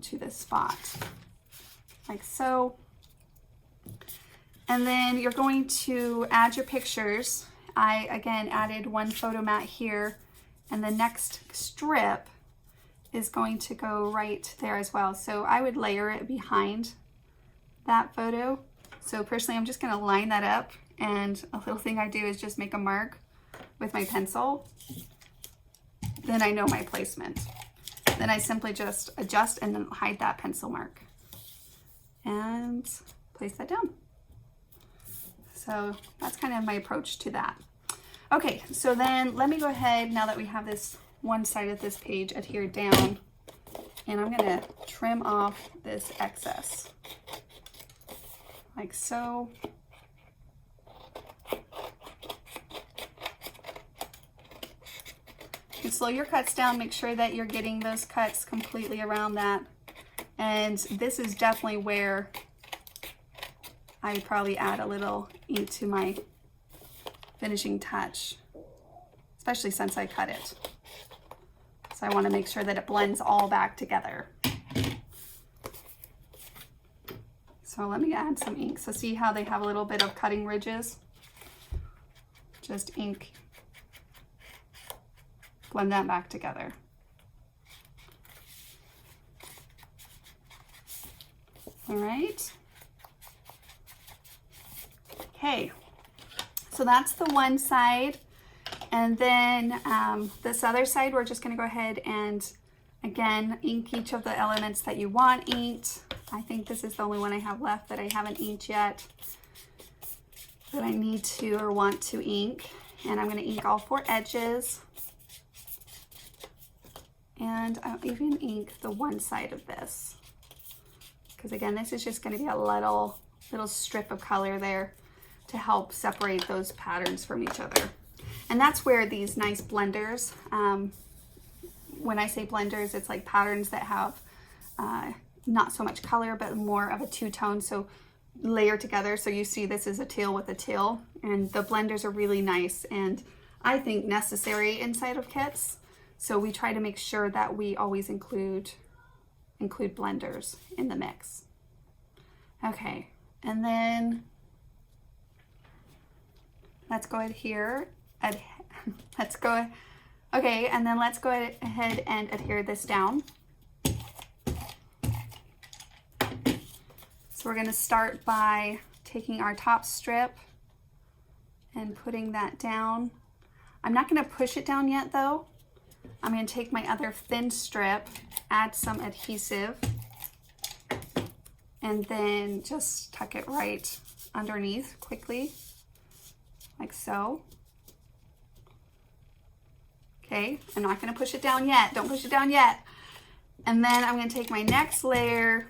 to this spot, like so. And then you're going to add your pictures. I again added one photo mat here, and the next strip is going to go right there as well. So I would layer it behind that photo. So personally, I'm just gonna line that up, and a little thing I do is just make a mark with my pencil. Then I know my placement. Then I simply just adjust and then hide that pencil mark and place that down. So that's kind of my approach to that. Okay, so then let me go ahead, now that we have this one side of this page adhered down, and I'm gonna trim off this excess, like so. You can slow your cuts down, make sure that you're getting those cuts completely around that. And this is definitely where I probably add a little ink to my finishing touch, especially since I cut it. So I want to make sure that it blends all back together. So let me add some ink. So see how they have a little bit of cutting ridges? Just ink, blend that back together. All right. Okay, so that's the one side. And then this other side, we're just gonna go ahead and again, ink each of the elements that you want inked. I think this is the only one I have left that I haven't inked yet, that I need to or want to ink. And I'm gonna ink all 4 edges. And I'll even ink the one side of this. Because again, this is just gonna be a little strip of color there. to help separate those patterns from each other. And that's where these nice blenders, when I say blenders, it's like patterns that have not so much color, but more of a two-tone, so layer together. So you see this is a teal with a teal, and the blenders are really nice and I think necessary inside of kits. So we try to make sure that we always include blenders in the mix. Okay, and then let's go ahead here. Let's go. Okay, and then let's go ahead and adhere this down. So we're going to start by taking our top strip and putting that down. I'm not going to push it down yet though. I'm going to take my other thin strip, add some adhesive, and then just tuck it right underneath quickly, like so. Okay, I'm not going to push it down yet. Don't push it down yet. And then I'm going to take my next layer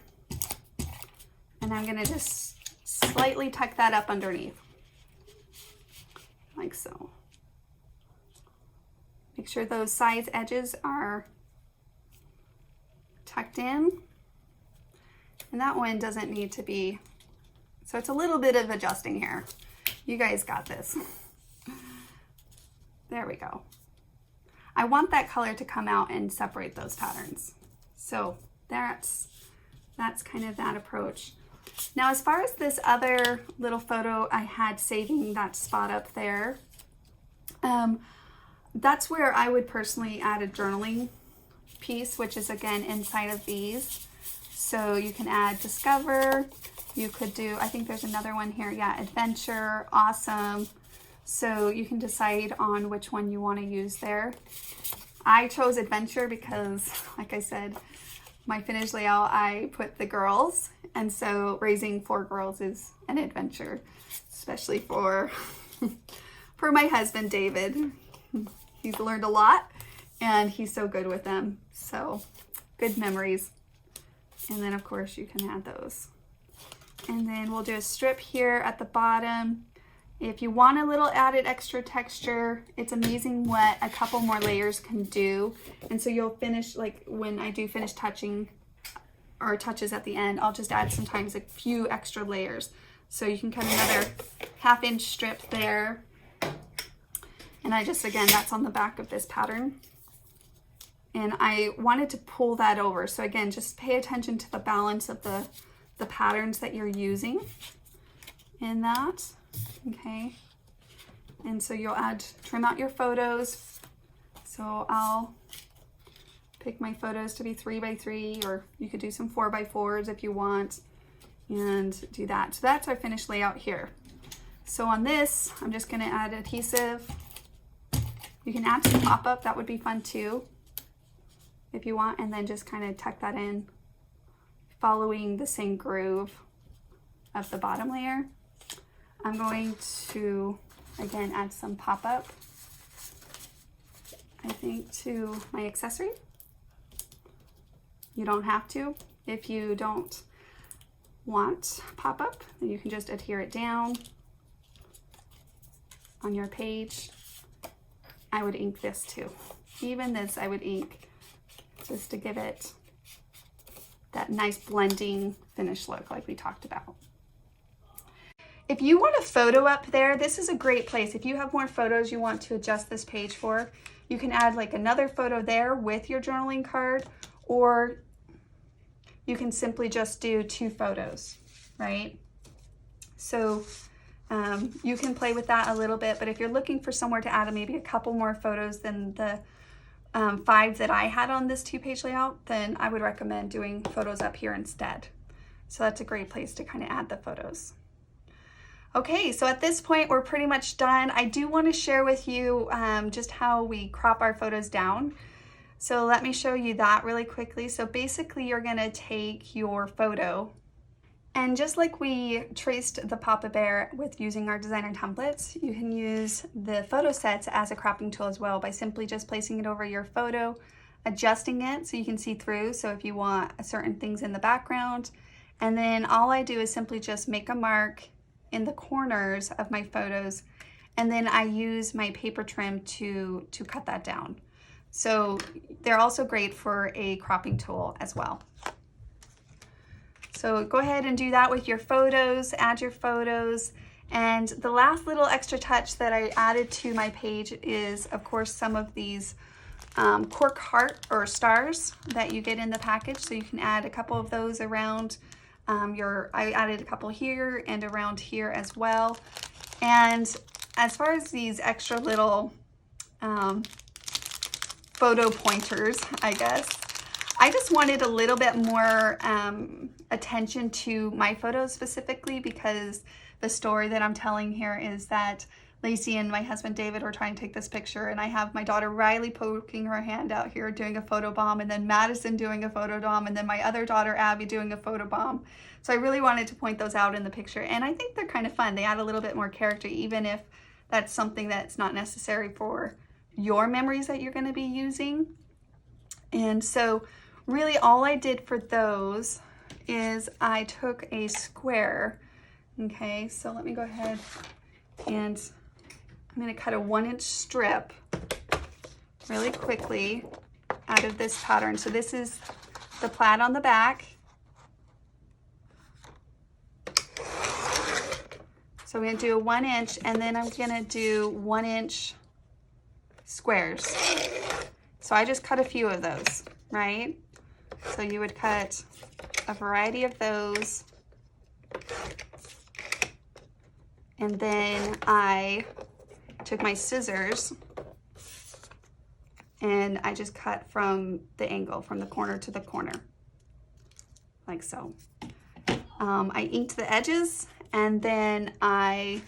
and I'm going to just slightly tuck that up underneath, like so. Make sure those side edges are tucked in. And that one doesn't need to be, so it's a little bit of adjusting here. You guys got this. There we go. I want that color to come out and separate those patterns. So that's kind of that approach. Now, as far as this other little photo I had saving that spot up there, that's where I would personally add a journaling piece, which is again inside of these. So you can add discover, you could do, I think there's another one here, yeah, adventure, awesome. So you can decide on which one you want to use there. I chose adventure because, like I said, my finished layout, I put the girls, and so raising 4 girls is an adventure, especially for for my husband David. He's learned a lot and he's so good with them, so good memories. And then of course you can add those, and then we'll do a strip here at the bottom. If you want a little added extra texture, it's amazing what a couple more layers can do. And so you'll finish, like when I do finish touching or touches at the end, I'll just add sometimes a few extra layers. So you can cut another 1/2 inch strip there. And I just, again, that's on the back of this pattern. And I wanted to pull that over. So again, just pay attention to the balance of the patterns that you're using in that. Okay, and so you'll trim out your photos. So I'll pick my photos to be 3 by 3, or you could do some 4 by 4s if you want, and do that. So that's our finished layout here. So on this, I'm just going to add adhesive. You can add some pop-up, that would be fun too, if you want, and then just kind of tuck that in, following the same groove of the bottom layer. I'm going to, again, add some pop-up, I think, to my accessory. You don't have to. If you don't want pop-up, then you can just adhere it down on your page. I would ink this too. Even this I would ink just to give it that nice blending finish look like we talked about. If you want a photo up there, this is a great place. If you have more photos you want to adjust this page for, you can add like another photo there with your journaling card, or you can simply just do 2 photos, right? So you can play with that a little bit, but if you're looking for somewhere to add maybe a couple more photos than the 5 that I had on this 2-page layout, then I would recommend doing photos up here instead. So that's a great place to kind of add the photos. Okay, so at this point, we're pretty much done. I do want to share with you just how we crop our photos down. So let me show you that really quickly. So basically, you're going to take your photo, and just like we traced the Papa Bear with using our designer templates, you can use the photo sets as a cropping tool as well by simply just placing it over your photo, adjusting it so you can see through. So if you want certain things in the background, and then all I do is simply just make a mark in the corners of my photos, and then I use my paper trim to cut that down. So they're also great for a cropping tool as well. So go ahead and do that with your photos, add your photos. And the last little extra touch that I added to my page is, of course, some of these cork heart or stars that you get in the package. So you can add a couple of those around I added a couple here and around here as well. And as far as these extra little photo pointers, I guess, I just wanted a little bit more attention to my photos specifically, because the story that I'm telling here is that Lacey and my husband David were trying to take this picture, and I have my daughter Riley poking her hand out here doing a photo bomb, and then Madison doing a photo bomb, and then my other daughter Abby doing a photo bomb. So I really wanted to point those out in the picture, and I think they're kind of fun. They add a little bit more character, even if that's something that's not necessary for your memories that you're going to be using. And so really all I did for those is I took a square. Okay, so let me go ahead and I'm going to cut a 1-inch strip really quickly out of this pattern. So this is the plaid on the back. So I'm going to do a 1-inch, and then I'm going to do 1-inch squares. So I just cut a few of those, right? So you would cut a variety of those. And then I took my scissors and I just cut from the angle, from the corner to the corner, like so. I inked the edges, and then I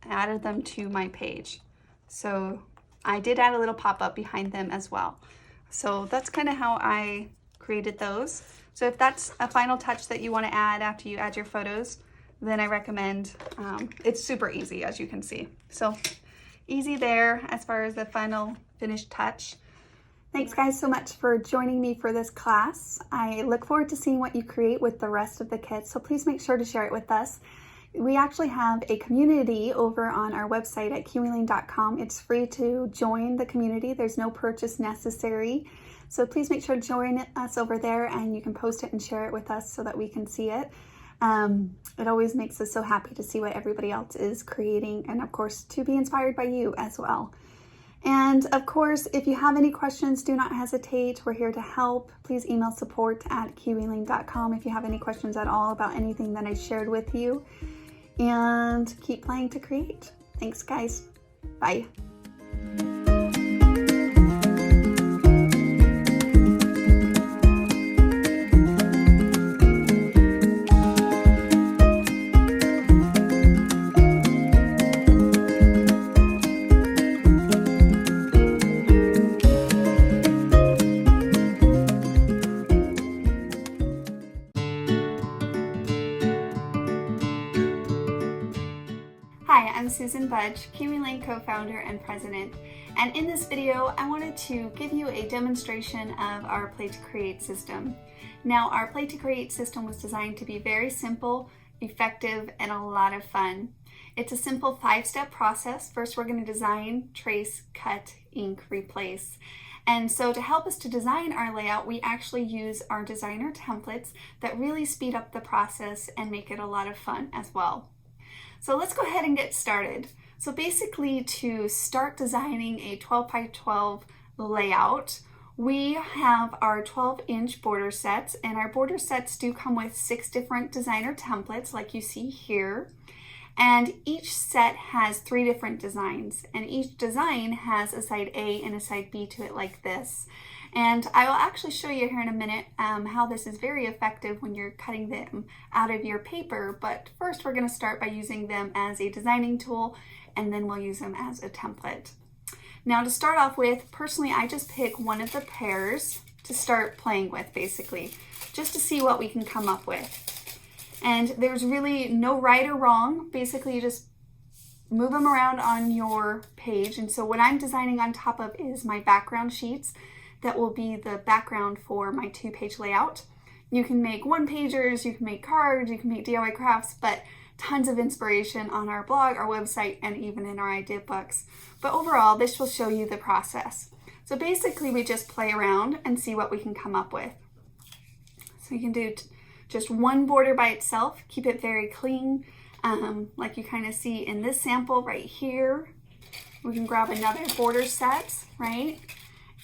added them to my page. So I did add a little pop-up behind them as well. So that's kind of how I created those. So if that's a final touch that you want to add after you add your photos, then I recommend, it's super easy, as you can see. So easy there as far as the final finished touch. Thanks guys so much for joining me for this class. I look forward to seeing what you create with the rest of the kits, so please make sure to share it with us. We actually have a community over on our website at kiwilane.com. It's free to join the community. There's no purchase necessary. So please make sure to join us over there, and you can post it and share it with us so that we can see it. It always makes us so happy to see what everybody else is creating, and of course to be inspired by you as well. And of course, if you have any questions, do not hesitate. We're here to help. Please email support@kiwilane.com if you have any questions at all about anything that I shared with you. And keep playing to create. Thanks guys. Bye. Hi, I'm Susan Budge, Kiwi Lane co-founder and president, and in this video I wanted to give you a demonstration of our Play to Create system. Now, our Play to Create system was designed to be very simple, effective, and a lot of fun. It's a simple 5-step process. First, we're going to design, trace, cut, ink, replace. And so to help us to design our layout, we actually use our designer templates that really speed up the process and make it a lot of fun as well. So let's go ahead and get started. So basically, to start designing a 12 by 12 layout, we have our 12-inch border sets, and our border sets do come with 6 different designer templates like you see here. And each set has 3 different designs, and each design has a side A and a side B to it like this. And I will actually show you here in a minute how this is very effective when you're cutting them out of your paper. But first, we're going to start by using them as a designing tool, and then we'll use them as a template. Now, to start off with, personally, I just pick one of the pairs to start playing with, basically, just to see what we can come up with. And there's really no right or wrong. Basically, you just move them around on your page. And so what I'm designing on top of is my background sheets. That will be the background for my 2-page layout. You can make 1-pagers, you can make cards, you can make DIY crafts, but tons of inspiration on our blog, our website, and even in our idea books. But overall, this will show you the process. So basically, we just play around and see what we can come up with. So you can do just one border by itself, keep it very clean, like you kind of see in this sample right here. We can grab another border set, right?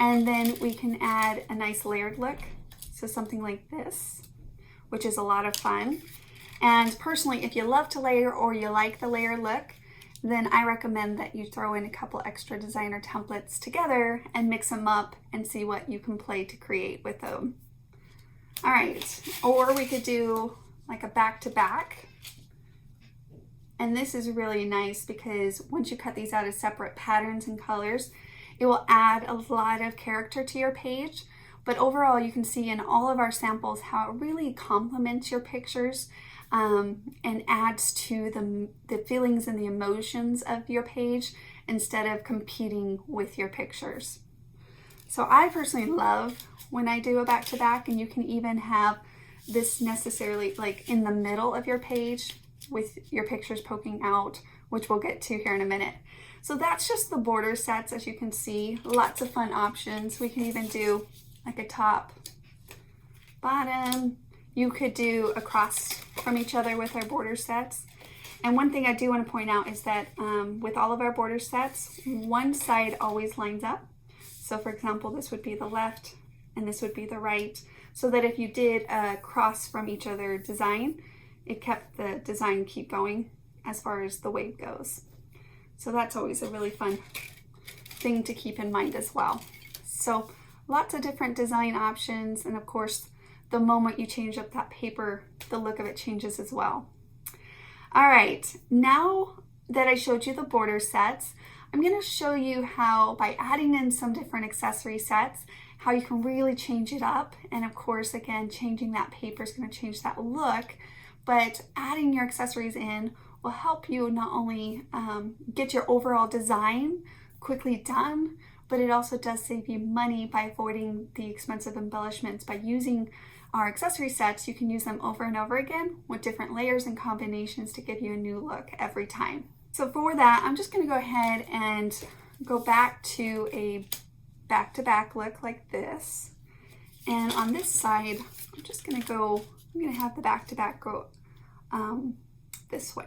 And then we can add a nice layered look. So something like this, which is a lot of fun. And personally, if you love to layer or you like the layer look, then I recommend that you throw in a couple extra designer templates together and mix them up and see what you can play to create with them. All right, or we could do like a back-to-back. And this is really nice because once you cut these out as separate patterns and colors, it will add a lot of character to your page. But overall, you can see in all of our samples how it really complements your pictures and adds to the feelings and the emotions of your page instead of competing with your pictures. So I personally love when I do a back-to-back, and you can even have this necessarily like in the middle of your page with your pictures poking out, which we'll get to here in a minute. So that's just the border sets, as you can see. Lots of fun options. We can even do like a top, bottom. You could do across from each other with our border sets. And one thing I do want to point out is that with all of our border sets, one side always lines up. So for example, this would be the left and this would be the right. So that if you did a cross from each other design, it kept the design keep going as far as the wave goes. So that's always a really fun thing to keep in mind as well. So lots of different design options, and of course, the moment you change up that paper, the look of it changes as well. All right, now that I showed you the border sets, I'm going to show you how, by adding in some different accessory sets, how you can really change it up. And of course, again, changing that paper is going to change that look, but adding your accessories in will help you not only get your overall design quickly done, but it also does save you money by avoiding the expensive embellishments. By using our accessory sets, you can use them over and over again with different layers and combinations to give you a new look every time. So for that, I'm just going to go ahead and go back to a back-to-back look like this. And on this side, I'm going to have the back-to-back go this way.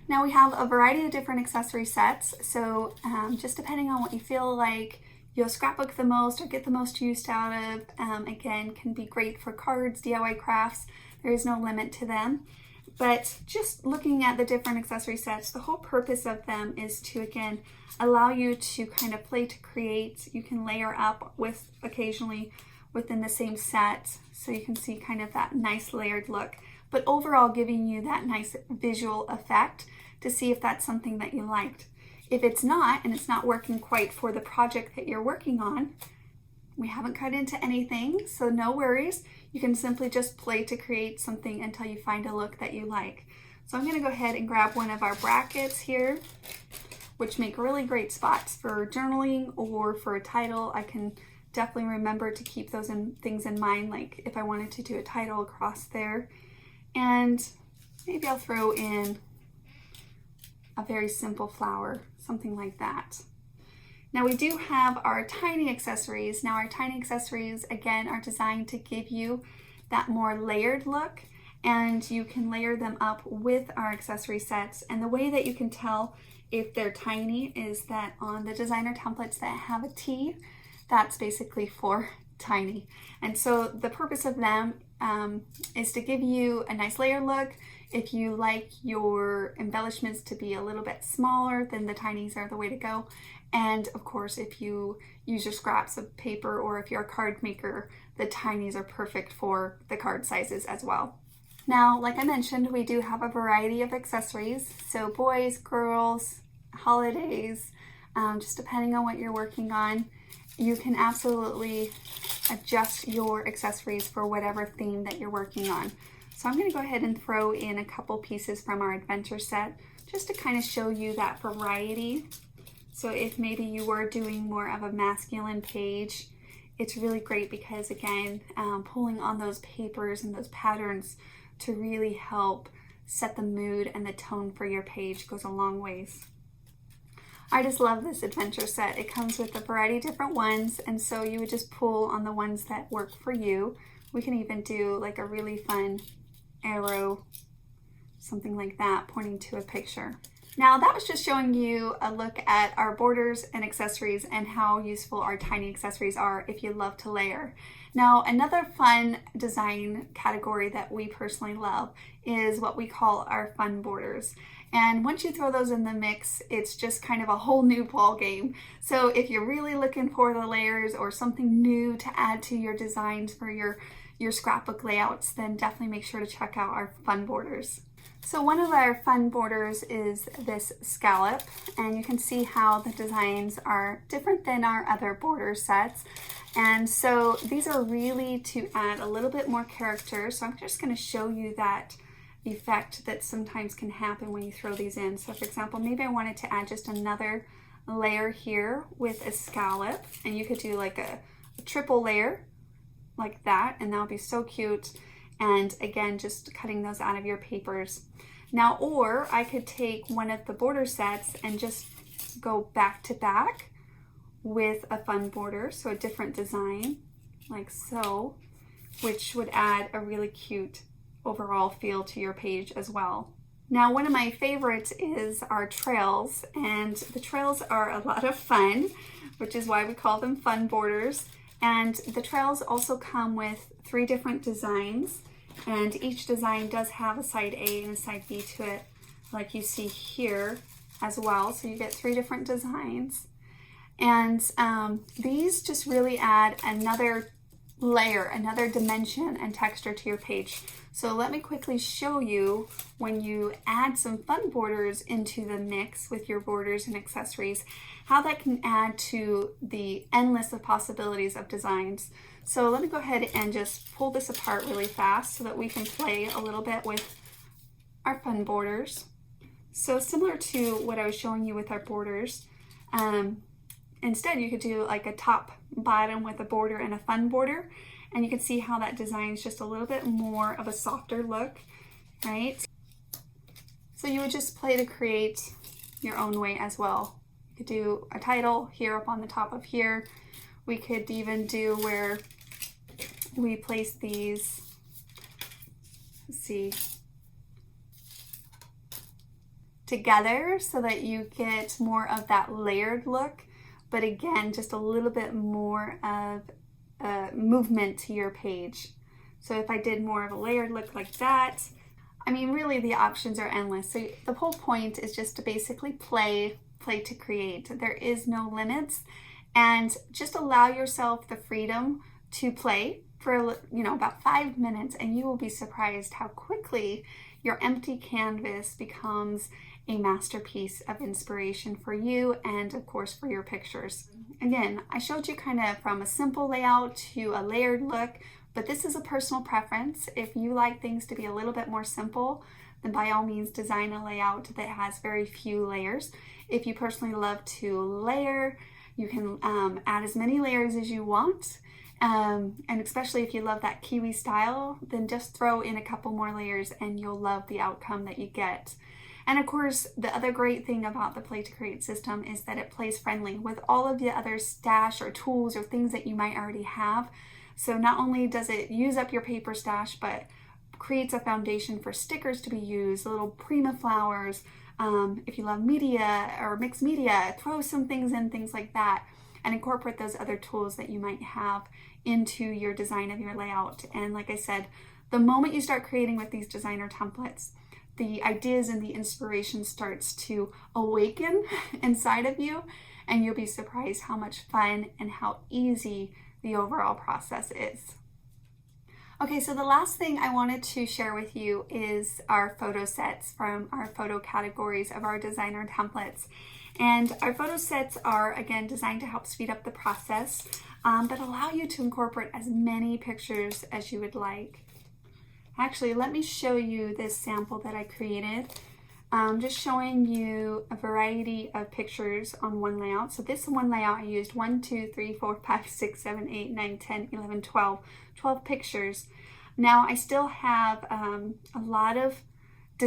Now we have a variety of different accessory sets, so just depending on what you feel like you'll scrapbook the most or get the most use out of, again, can be great for cards, DIY crafts. There is no limit to them. But just looking at the different accessory sets, the whole purpose of them is to, again, allow you to kind of play to create. You can layer up with occasionally within the same set, so you can see kind of that nice layered look, but overall giving you that nice visual effect to see if that's something that you liked. If it's not, and it's not working quite for the project that you're working on, we haven't cut into anything, so no worries. You can simply just play to create something until you find a look that you like. So I'm going to go ahead and grab one of our brackets here, which make really great spots for journaling or for a title. I can definitely remember to keep those things in mind, like if I wanted to do a title across there. And maybe I'll throw in a very simple flower, something like that. Now we do have our tiny accessories. Now our tiny accessories, again, are designed to give you that more layered look, and you can layer them up with our accessory sets. And the way that you can tell if they're tiny is that on the designer templates that have a T, that's basically for tiny. And so the purpose of them is to give you a nice layer look. If you like your embellishments to be a little bit smaller, then the tinies are the way to go. And of course, if you use your scraps of paper or if you're a card maker, the tinies are perfect for the card sizes as well. Now, like I mentioned, we do have a variety of accessories. So boys, girls, holidays, just depending on what you're working on, you can absolutely adjust your accessories for whatever theme that you're working on. So I'm going to go ahead and throw in a couple pieces from our adventure set just to kind of show you that variety. So if maybe you were doing more of a masculine page, it's really great because, again, pulling on those papers and those patterns to really help set the mood and the tone for your page goes a long ways. I just love this adventure set. It comes with a variety of different ones, and so you would just pull on the ones that work for you. We can even do like a really fun arrow, something like that, pointing to a picture. Now that was just showing you a look at our borders and accessories and how useful our tiny accessories are if you love to layer. Now another fun design category that we personally love is what we call our fun borders. And once you throw those in the mix, it's just kind of a whole new ball game. So if you're really looking for the layers or something new to add to your designs for your scrapbook layouts, then definitely make sure to check out our fun borders. So one of our fun borders is this scallop, and you can see how the designs are different than our other border sets. And so these are really to add a little bit more character. So I'm just going to show you that effect that sometimes can happen when you throw these in. So for example, maybe I wanted to add just another layer here with a scallop, and you could do like a triple layer like that, and that would be so cute. And again, just cutting those out of your papers. Now, or I could take one of the border sets and just go back to back with a fun border, so a different design like so, which would add a really cute overall feel to your page as well. Now, one of my favorites is our trails, and the trails are a lot of fun, which is why we call them fun borders. And the trails also come with 3 different designs, and each design does have a side A and a side B to it, like you see here as well. So you get 3 different designs, and these just really add another layer, another dimension and texture to your page. So let me quickly show you when you add some fun borders into the mix with your borders and accessories, how that can add to the endless of possibilities of designs. So let me go ahead and just pull this apart really fast so that we can play a little bit with our fun borders. So similar to what I was showing you with our borders, instead you could do like a top bottom with a border and a fun border, and you can see how that design is just a little bit more of a softer look, right? So you would just play to create your own way as well. You could do a title here up on the top of here. We could even do where we place these, let's see, together so that you get more of that layered look, but again, just a little bit more of movement to your page. So if I did more of a layered look like that, I mean, really the options are endless. So the whole point is just to basically play to create. There is no limits, and just allow yourself the freedom to play for, you know, about 5 minutes, and you will be surprised how quickly your empty canvas becomes a masterpiece of inspiration for you and of course for your pictures. Again, I showed you kind of from a simple layout to a layered look, but this is a personal preference. If you like things to be a little bit more simple, then by all means design a layout that has very few layers. If you personally love to layer, you can add as many layers as you want. And especially if you love that Kiwi style, then just throw in a couple more layers and you'll love the outcome that you get. And of course, the other great thing about the Play to Create system is that it plays friendly with all of the other stash or tools or things that you might already have. So not only does it use up your paper stash, but creates a foundation for stickers to be used, little Prima flowers. If you love media or mixed media, throw some things in, things like that, and incorporate those other tools that you might have into your design of your layout. And like I said, the moment you start creating with these designer templates, the ideas and the inspiration starts to awaken inside of you, and you'll be surprised how much fun and how easy the overall process is. Okay, so the last thing I wanted to share with you is our photo sets from our photo categories of our designer templates. And our photo sets are, again, designed to help speed up the process, but allow you to incorporate as many pictures as you would like. Actually, let me show you this sample that I created. Just showing you a variety of pictures on one layout. So this one layout I used 1, 2, 3, 4, 5, 6, 7, 8, 9, 10, 11, 12 pictures. Now I still have a lot of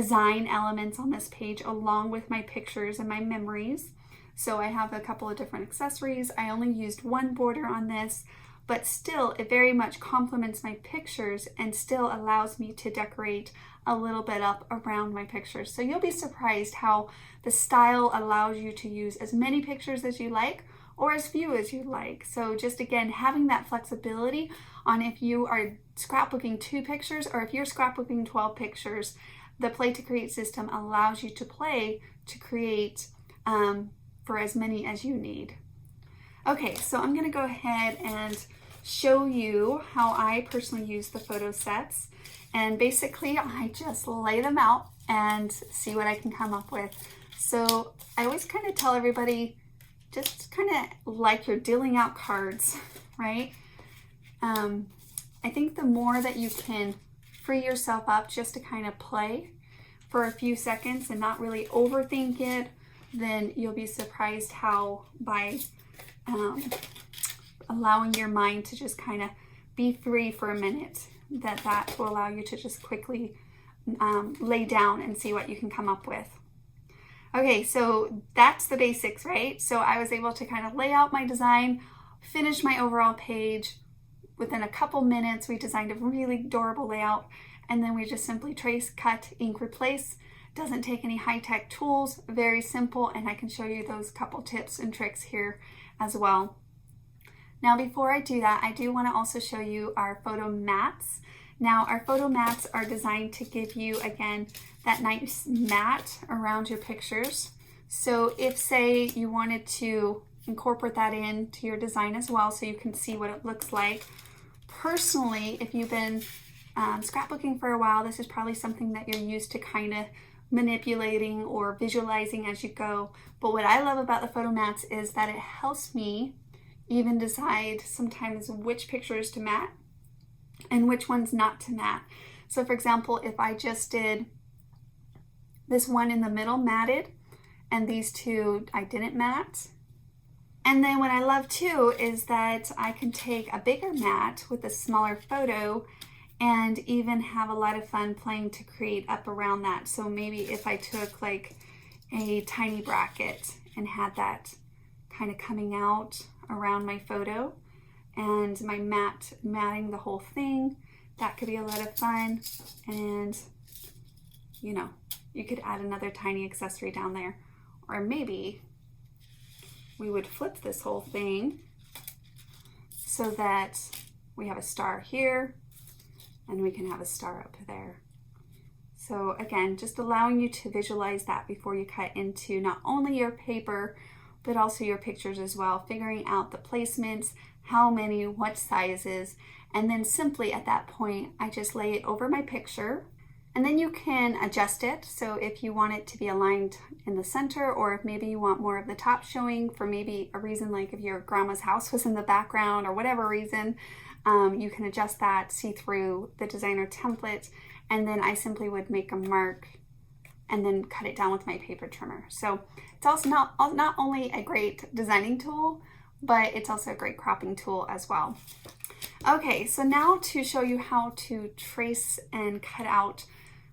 design elements on this page along with my pictures and my memories. So I have a couple of different accessories. I only used one border on this, but still it very much complements my pictures and still allows me to decorate a little bit up around my pictures. So you'll be surprised how the style allows you to use as many pictures as you like or as few as you like. So just again, having that flexibility on if you are scrapbooking 2 pictures or if you're scrapbooking 12 pictures, the Play to Create system allows you to play to create for as many as you need. Okay, so I'm gonna go ahead and show you how I personally use the photo sets. And basically I just lay them out and see what I can come up with. So I always kind of tell everybody, just kind of like you're dealing out cards, right? I think the more that you can free yourself up just to kind of play for a few seconds and not really overthink it, then you'll be surprised how by allowing your mind to just kind of be free for a minute, that will allow you to just quickly lay down and see what you can come up with. Okay, so that's the basics, right? So I was able to kind of lay out my design, finish my overall page. Within a couple minutes, we designed a really adorable layout, and then we just simply trace, cut, ink, replace. Doesn't take any high-tech tools, very simple, and I can show you those couple tips and tricks here as well. Now before I do that, I do want to also show you our photo mats. Now our photo mats are designed to give you, again, that nice mat around your pictures. So if, say, you wanted to incorporate that into your design as well so you can see what it looks like. Personally, if you've been scrapbooking for a while, this is probably something that you're used to kind of manipulating or visualizing as you go. But what I love about the photo mats is that it helps me even decide sometimes which pictures to mat and which ones not to mat. So for example, if I just did this one in the middle matted and these 2 I didn't mat. And then what I love too is that I can take a bigger mat with a smaller photo and even have a lot of fun playing to create up around that. So maybe if I took like a tiny bracket and had that kind of coming out around my photo and my matting the whole thing, that could be a lot of fun. And you know, you could add another tiny accessory down there. Or maybe we would flip this whole thing so that we have a star here and we can have a star up there. So again, just allowing you to visualize that before you cut into not only your paper, but also your pictures as well, figuring out the placements, how many, what sizes, and then simply at that point, I just lay it over my picture. And then you can adjust it. So if you want it to be aligned in the center, or if maybe you want more of the top showing for maybe a reason like if your grandma's house was in the background or whatever reason, you can adjust that, see through the designer template, and then I simply would make a mark and then cut it down with my paper trimmer. So it's also not only a great designing tool, but it's also a great cropping tool as well. Okay, so now to show you how to trace and cut out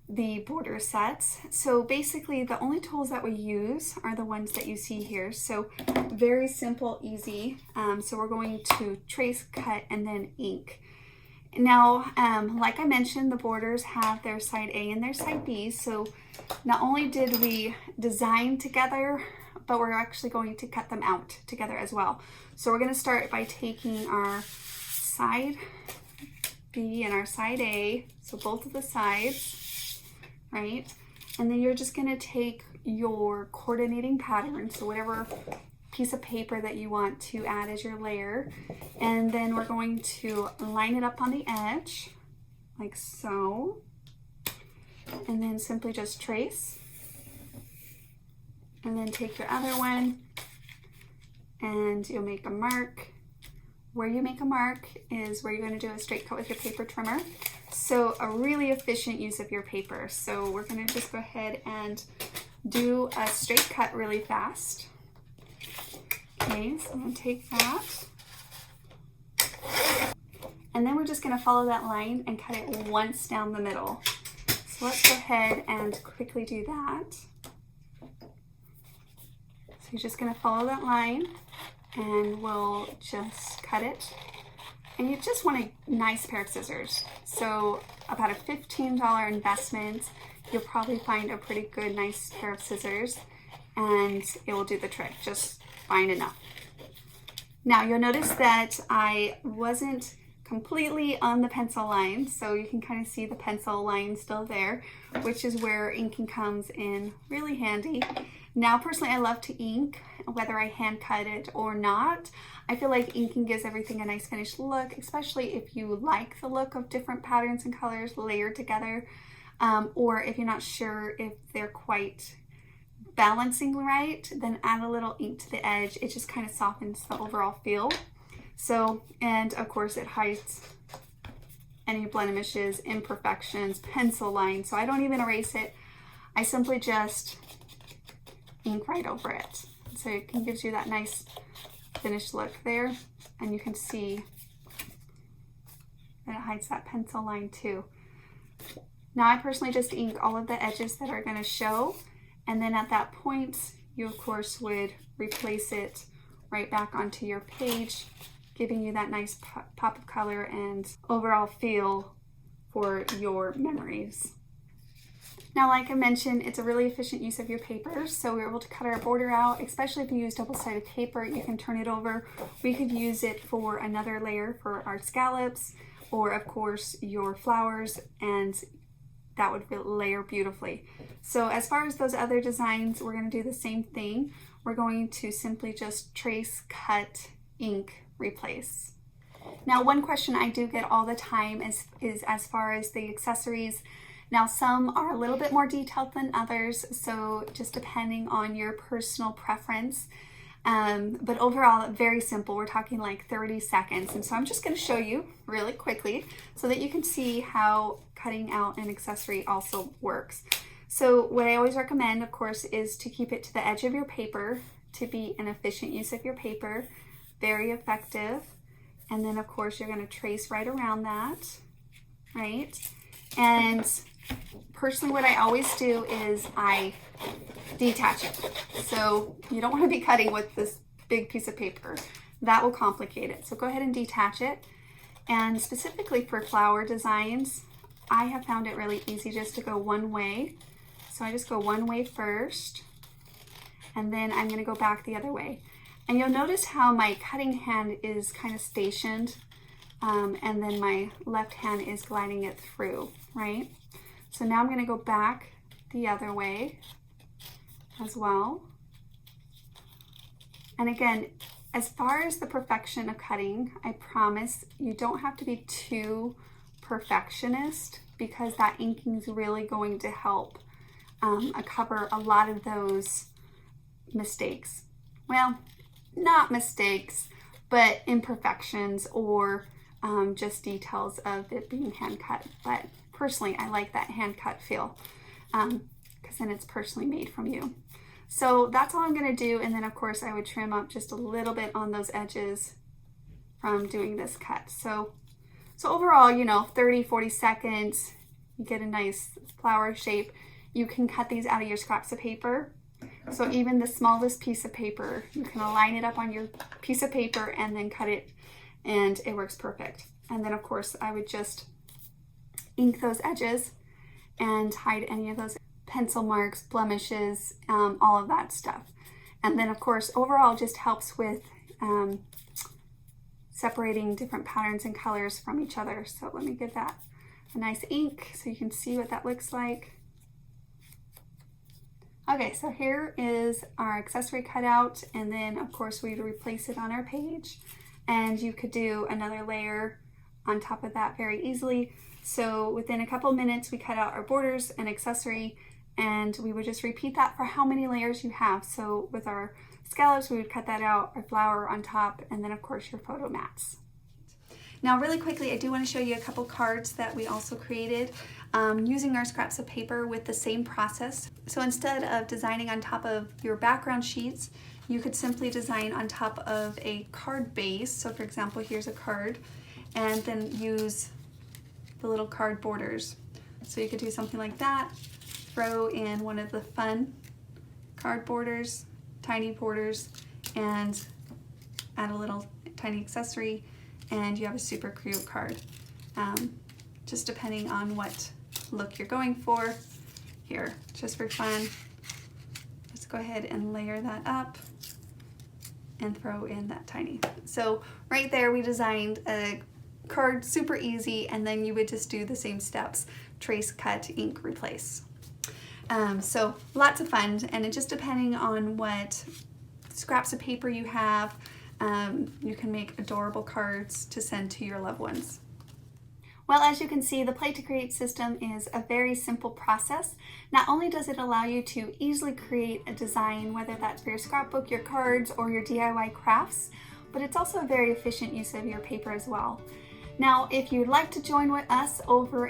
the border sets. So basically the only tools that we use are the ones that you see here. So very simple, easy. So we're going to trace, cut, and then ink. Now, like I mentioned, the borders have their side A and their side B. So not only did we design together, but we're actually going to cut them out together as well. So we're going to start by taking our side B and our side A, so both of the sides, right? And then you're just going to take your coordinating pattern, so whatever piece of paper that you want to add as your layer, and then we're going to line it up on the edge like so, and then simply just trace, and then take your other one and you'll make a mark. Where you make a mark is where you're going to do a straight cut with your paper trimmer. So a really efficient use of your paper. So we're going to just go ahead and do a straight cut really fast. Okay, so I'm going to take that. And then we're just going to follow that line and cut it once down the middle. So So let's go ahead and quickly do that. So you're just going to follow that line and we'll just cut it. And you just want a nice pair of scissors. So about a $15 investment, you'll probably find a pretty good, nice pair of scissors and it will do the trick. Just find enough. Now you'll notice that I wasn't completely on the pencil line, so you can kind of see the pencil line still there, which is where inking comes in really handy. Now personally I love to ink, whether I hand cut it or not. I feel like inking gives everything a nice finished look, especially if you like the look of different patterns and colors layered together, or if you're not sure if they're quite balancing right, then add a little ink to the edge. It just kind of softens the overall feel. So, and of course it hides any blemishes, imperfections, pencil lines. So I don't even erase it. I simply just ink right over it. So it gives you that nice finished look there. And you can see that it hides that pencil line too. Now I personally just ink all of the edges that are going to show. And then at that point, you of course would replace it right back onto your page, giving you that nice pop of color and overall feel for your memories. Now, like I mentioned, it's a really efficient use of your paper. So we're able to cut our border out, especially if you use double-sided paper, you can turn it over. We could use it for another layer for our scallops, or of course your flowers, and that would layer beautifully. So as far as those other designs, we're going to do the same thing. We're going to simply just trace, cut, ink, replace. Now, one question I do get all the time is as far as the accessories. Now, some are a little bit more detailed than others, so just depending on your personal preference. But overall, very simple. We're talking like 30 seconds. And so I'm just going to show you really quickly so that you can see how cutting out an accessory also works. So what I always recommend, of course, is to keep it to the edge of your paper to be an efficient use of your paper, very effective. And then of course, you're going to trace right around that, right? And personally, what I always do is I detach it. So you don't want to be cutting with this big piece of paper. That will complicate it. So go ahead and detach it. And specifically for flower designs, I have found it really easy just to go one way. So I just go one way first, and then I'm going to go back the other way. And you'll notice how my cutting hand is kind of stationed, and then my left hand is gliding it through, right? So now I'm going to go back the other way as well. And again, as far as the perfection of cutting, I promise you don't have to be too perfectionist, because that inking is really going to help cover a lot of those mistakes. Well, not mistakes, but imperfections or just details of it being hand cut. But personally, I like that hand cut feel because then it's personally made from you. So that's all I'm going to do. And then of course I would trim up just a little bit on those edges from doing this cut. So overall, you know, 30, 40 seconds, you get a nice flower shape. You can cut these out of your scraps of paper. So even the smallest piece of paper, you can align it up on your piece of paper and then cut it, and it works perfect. And then of course I would just ink those edges and hide any of those pencil marks, blemishes, all of that stuff. And then of course overall just helps with separating different patterns and colors from each other. So let me give that a nice ink so you can see what that looks like. Okay, so here is our accessory cutout, and then of course we'd replace it on our page, and you could do another layer on top of that very easily. So within a couple minutes we cut out our borders and accessory, and we would just repeat that for how many layers you have. So with our scallops, we would cut that out, our flower on top, and then of course your photo mats. Now really quickly, I do want to show you a couple cards that we also created using our scraps of paper with the same process. So instead of designing on top of your background sheets, you could simply design on top of a card base. So for example, here's a card, and then use the little card borders. So you could do something like that, throw in one of the fun card borders, tiny borders, and add a little tiny accessory, and you have a super cute card. Just depending on what look you're going for. Here, just for fun, let's go ahead and layer that up and throw in that tiny. So right there we designed a card super easy, and then you would just do the same steps: trace, cut, ink, replace. So lots of fun, and it just depending on what scraps of paper you have, you can make adorable cards to send to your loved ones. Well, as you can see, the Play to Create system is a very simple process. Not only does it allow you to easily create a design, whether that's for your scrapbook, your cards, or your DIY crafts, but it's also a very efficient use of your paper as well. Now, if you'd like to join with us over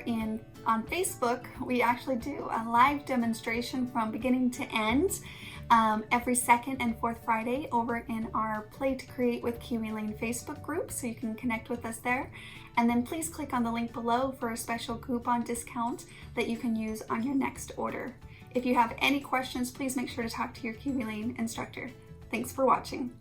on Facebook, we actually do a live demonstration from beginning to end every second and fourth Friday over in our Play to Create with Kiwi Lane Facebook group, so you can connect with us there. And then please click on the link below for a special coupon discount that you can use on your next order. If you have any questions, please make sure to talk to your Kiwi Lane instructor. Thanks for watching.